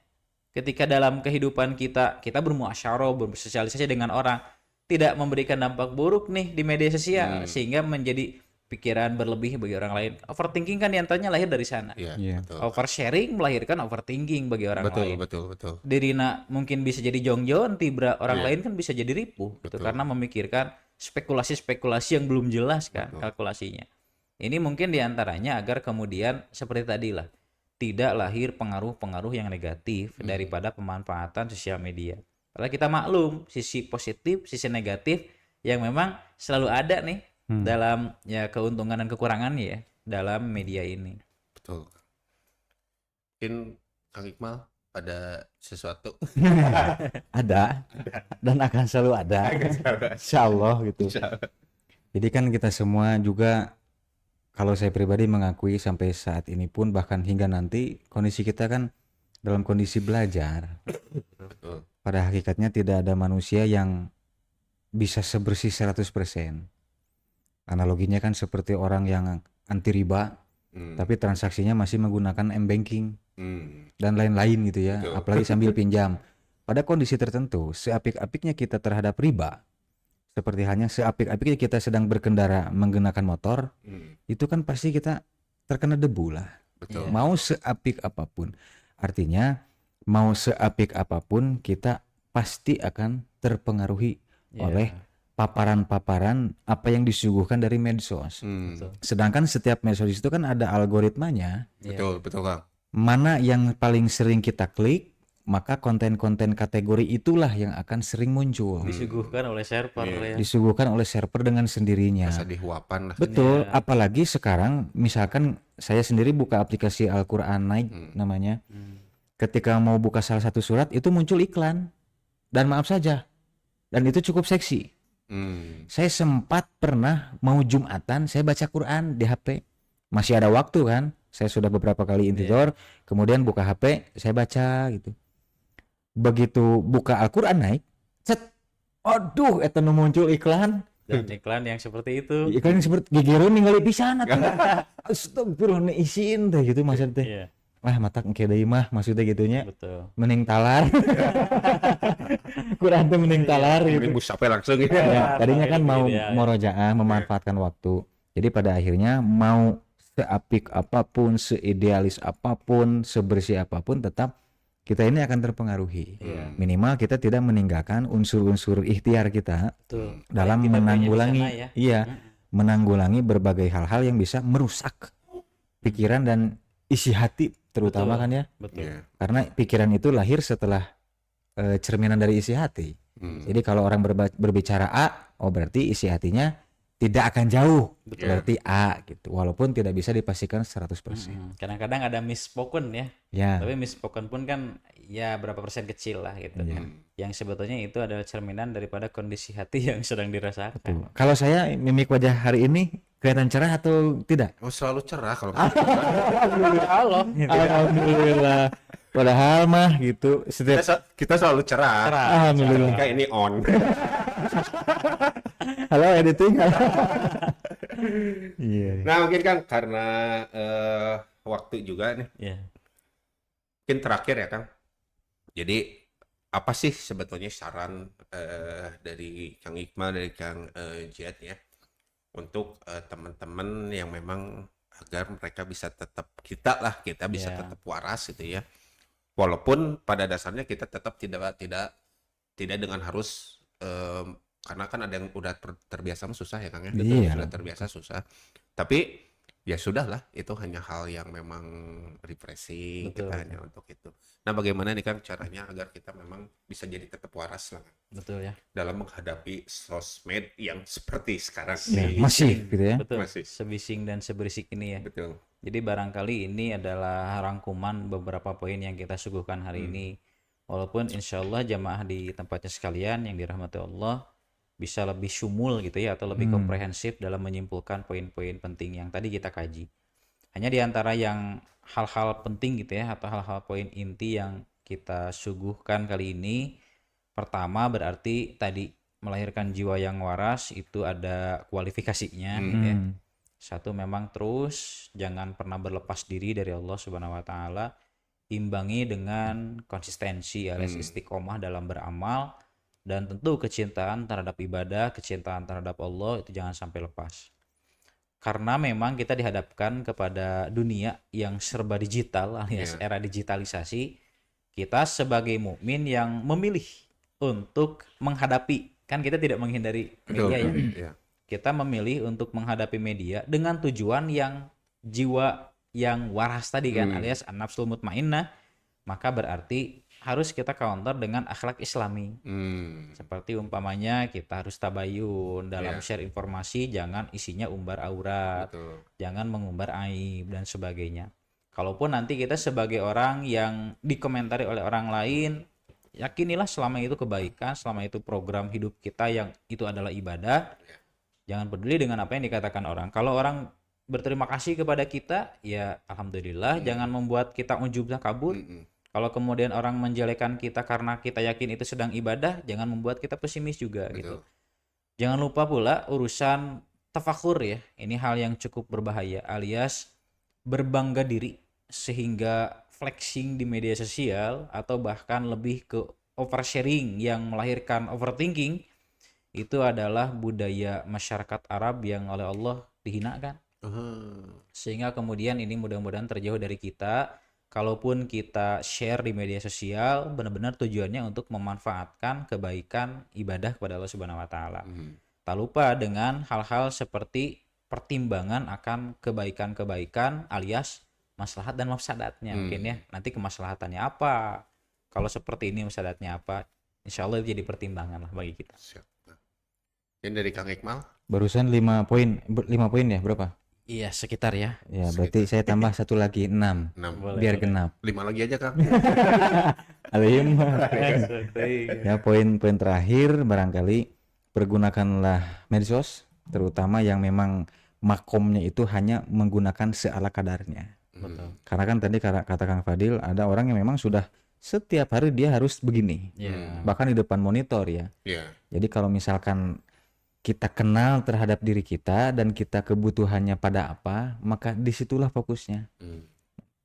Ketika dalam kehidupan kita bermuasyarah, bersosialisasi dengan orang, tidak memberikan dampak buruk nih di media sosial sehingga menjadi pikiran berlebih bagi orang lain. Overthinking kan diantaranya lahir dari sana. Iya. Betul. Oversharing melahirkan overthinking bagi orang lain. Betul. Dirina mungkin bisa jadi jongjon, tibra orang lain kan bisa jadi ripuh gitu, karena memikirkan spekulasi-spekulasi yang belum jelas kan kalkulasinya. Ini mungkin diantaranya agar kemudian seperti tadi lah, tidak lahir pengaruh-pengaruh yang negatif daripada pemanfaatan sosial media. Karena kita maklum sisi positif, sisi negatif yang memang selalu ada nih dalam ya keuntungan dan kekurangannya ya dalam media ini. Betul. Mungkin Kang Iqmal ada sesuatu. Ada dan akan selalu ada. Insya Allah gitu. Jadi kan kita semua juga, kalau saya pribadi mengakui sampai saat ini pun bahkan hingga nanti kondisi kita kan dalam kondisi belajar. Betul. Pada hakikatnya tidak ada manusia yang bisa sebersih 100%. Analoginya kan seperti orang yang anti riba, tapi transaksinya masih menggunakan m-banking dan lain-lain gitu ya. Betul. Apalagi sambil pinjam. Pada kondisi tertentu, seapik-apiknya kita terhadap riba, seperti halnya seapik-apiknya kita sedang berkendara menggunakan motor, itu kan pasti kita terkena debu lah. Betul. Mau seapik apapun. Artinya mau seapik apapun kita pasti akan terpengaruhi oleh paparan-paparan apa yang disuguhkan dari medsos. Sedangkan setiap medsos itu kan ada algoritmanya. Betul Kang. Mana yang paling sering kita klik, maka konten-konten kategori itulah yang akan sering muncul. Disuguhkan oleh server ya. Disuguhkan oleh server dengan sendirinya. Masa dihuapan lah. Betul, apalagi sekarang misalkan saya sendiri buka aplikasi Al-Quran Naik namanya. Ketika mau buka salah satu surat itu muncul iklan. Dan maaf saja, dan itu cukup seksi. Saya sempat pernah mau Jumatan, saya baca Quran di HP. Masih ada waktu kan, saya sudah beberapa kali intidur, kemudian buka HP, saya baca gitu. Begitu buka Al-Quran Naik, set, Aduh, eta nu muncul iklan. Dan iklan yang seperti itu. Iklan yang seperti gegereun ningali pisan atuh. Astagfirullah nih isiin teh gitu maksud teh. Iya, Wah, matak engke deui mah maksudnya gitunya. betul. Mending talar. Kurang teh mending talar Ini gitu. musafir langsung gitu. Ya, tadinya kan Ini mau dia, ya. murojaah memanfaatkan waktu. Jadi pada akhirnya mau seapik apapun, seidealis apapun, sebersih apapun tetap kita ini akan terpengaruhi. Iya. Minimal kita tidak meninggalkan unsur-unsur ikhtiar kita Betul. dalam Kita punya di menanggulangi sana ya. iya, menanggulangi berbagai hal-hal yang bisa merusak pikiran dan isi hati terutama Betul. kan ya. Betul. Iya. Karena pikiran itu lahir setelah cerminan dari isi hati. Jadi kalau orang berbicara A, oh berarti isi hatinya tidak akan jauh. Betul. Berarti A gitu. Walaupun tidak bisa dipastikan 100%. Kadang-kadang ada misspoken ya. Ya. Tapi misspoken pun kan ya berapa persen kecil lah gitu. Iya. Yang sebetulnya itu adalah cerminan daripada kondisi hati yang sedang dirasakan. Tuh. Kalau saya mimik wajah hari ini kelihatan cerah atau tidak? Oh, selalu cerah kalau Allah. Alhamdulillah. Padahal mah gitu setiap kita selalu cerah. Alhamdulillah. Ketika ini on. Halo editing. Iya. Nah, mungkin kan karena waktu juga nih. Ya. Mungkin terakhir ya, Kang. Jadi apa sih sebetulnya saran dari Kang Iqmal, dari Kang Jihad ya, untuk teman-teman yang memang agar mereka bisa tetap kita bisa Ya. tetap waras gitu ya. Walaupun pada dasarnya kita tetap tidak dengan harus karena kan ada yang udah terbiasa mah susah ya Kang ya. Iya. Sudah terbiasa susah. Tapi ya sudahlah, itu hanya hal yang memang refreshing, Betul, kita hanya untuk itu. Nah, bagaimana nih Kang caranya agar kita memang bisa jadi tetap waras lah Betul ya. dalam menghadapi sosmed yang seperti sekarang Ya, ini. masih gitu ya. Betul. Masih. Sebising dan seberisik ini ya. Betul. Jadi barangkali ini adalah rangkuman beberapa poin yang kita suguhkan hari ini. Walaupun insya Allah jamaah di tempatnya sekalian yang dirahmati Allah bisa lebih syumul gitu ya, atau lebih komprehensif dalam menyimpulkan poin-poin penting yang tadi kita kaji. Hanya di antara yang hal-hal penting gitu ya, atau hal-hal poin inti yang kita suguhkan kali ini. Pertama berarti tadi melahirkan jiwa yang waras itu ada kualifikasinya gitu ya. Satu, memang terus jangan pernah berlepas diri dari Allah Subhanahu wa taala, imbangi dengan konsistensi alias istiqomah dalam beramal, dan tentu kecintaan terhadap ibadah, kecintaan terhadap Allah itu jangan sampai lepas. Karena memang kita dihadapkan kepada dunia yang serba digital alias era digitalisasi. Kita sebagai mukmin yang memilih untuk menghadapi, kan kita tidak menghindari media ya. Iya. Kita memilih untuk menghadapi media dengan tujuan yang jiwa yang waras tadi kan, alias an-nafsul mutmainnah. Maka berarti harus kita counter dengan akhlak islami. Seperti umpamanya kita harus tabayun dalam share informasi, jangan isinya umbar aurat, Betul. jangan mengumbar aib dan sebagainya. Kalaupun nanti kita sebagai orang yang dikomentari oleh orang lain, yakinilah selama itu kebaikan, selama itu program hidup kita yang itu adalah ibadah. Jangan peduli dengan apa yang dikatakan orang. Kalau orang berterima kasih kepada kita, ya alhamdulillah. Jangan membuat kita ujub kabur. Kalau kemudian orang menjelekan kita karena kita yakin itu sedang ibadah, jangan membuat kita pesimis juga gitu. Jangan lupa pula urusan tafakur ya. Ini hal yang cukup berbahaya, alias berbangga diri sehingga flexing di media sosial atau bahkan lebih ke oversharing yang melahirkan overthinking. Itu adalah budaya masyarakat Arab yang oleh Allah dihinakan. Sehingga kemudian ini mudah-mudahan terjauh dari kita. Kalaupun kita share di media sosial, benar-benar tujuannya untuk memanfaatkan kebaikan ibadah kepada Allah Subhanahu wa taala. Tak lupa dengan hal-hal seperti pertimbangan akan kebaikan-kebaikan alias maslahat dan mafsadatnya mungkin ya. Nanti kemaslahatannya apa? Kalau seperti ini mafsadatnya apa? Insya Allah itu jadi pertimbangan lah bagi kita. Siap. Yang dari Kang Iqmal? Barusan 5 poin ya, berapa? Iya, sekitar ya. Ya, berarti saya tambah satu lagi 6 6. biar genap. 5 lagi aja Kang. Alim. Ya, poin-poin terakhir barangkali pergunakanlah medsos, terutama yang memang makomnya itu hanya menggunakan seala kadarnya. Betul. Karena kan tadi kata Kang Fadil, ada orang yang memang sudah setiap hari dia harus begini. Ya. Bahkan di depan monitor ya. Ya. Jadi kalau misalkan kita kenal terhadap diri kita dan kita kebutuhannya pada apa, maka disitulah fokusnya. Hmm.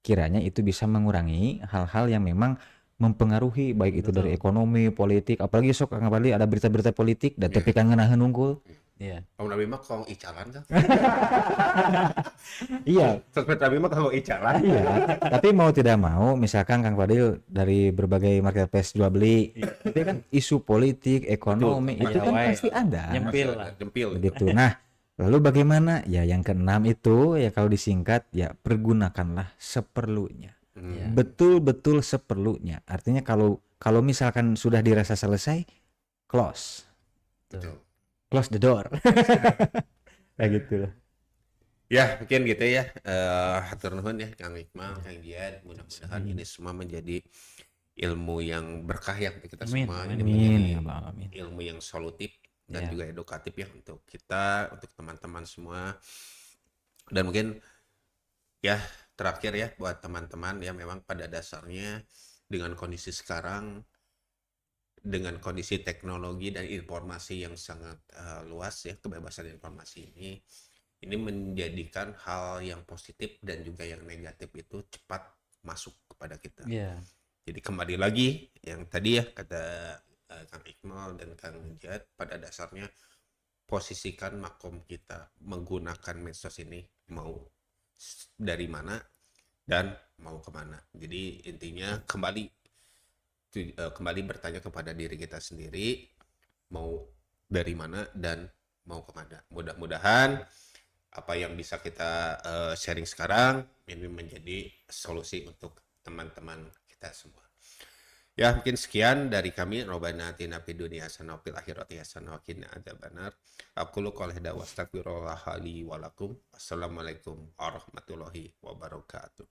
Kiranya itu bisa mengurangi hal-hal yang memang mempengaruhi, baik itu dari ekonomi, politik, apalagi sok kembali ada berita-berita politik dan tapi kan ngeunaheun unggul. Iya. Kamu Nabi mah kalau icalan kan? Iya, Sosmed Nabi mah kalau icalan. iya. Tapi mau tidak mau, misalkan Kang Fadil dari berbagai marketplace jual beli, itu kan isu politik, ekonomi, Betul. itu kan Iya, pasti ada. Nyempil Masih lah. ada, Jempil. Begitu. Nah, lalu bagaimana? Ya yang keenam itu ya kalau disingkat ya pergunakanlah seperlunya. Hmm. Ya. Betul-betul seperlunya. Artinya kalau misalkan sudah dirasa selesai, close Betul. the door. Kayak gitu lah. Ya, mungkin gitu ya. Hatur nuhun ya Kang Iqmal, Kang Jian. Mudah-mudahan ini semua menjadi ilmu yang berkah ya untuk kita Amin, semua. amin. Ini Amin menjadi ya Allah, amin. ilmu yang solutif dan Ya. juga edukatif ya untuk kita, untuk teman-teman semua. Dan mungkin ya terakhir ya buat teman-teman ya, memang pada dasarnya dengan kondisi sekarang, dengan kondisi teknologi dan informasi yang sangat luas ya, kebebasan informasi ini menjadikan hal yang positif dan juga yang negatif itu cepat masuk kepada kita. Iya. Jadi kembali lagi yang tadi ya kata Kang Iqmal dan Kang Jad, pada dasarnya posisikan makom kita menggunakan medsos ini mau dari mana dan mau kemana. Jadi intinya kembali bertanya kepada diri kita sendiri, mau dari mana dan mau kemana. Mudah-mudahan apa yang bisa kita sharing sekarang ini menjadi solusi untuk teman-teman kita semua. Ya, mungkin sekian dari kami. Robbana atina fid dunya hasanah wa fil akhirati hasanah wa qina adzabannar. Aqulu qouli hadza wa astaghfirullah li wa lakum. Assalamualaikum warahmatullahi wabarakatuh.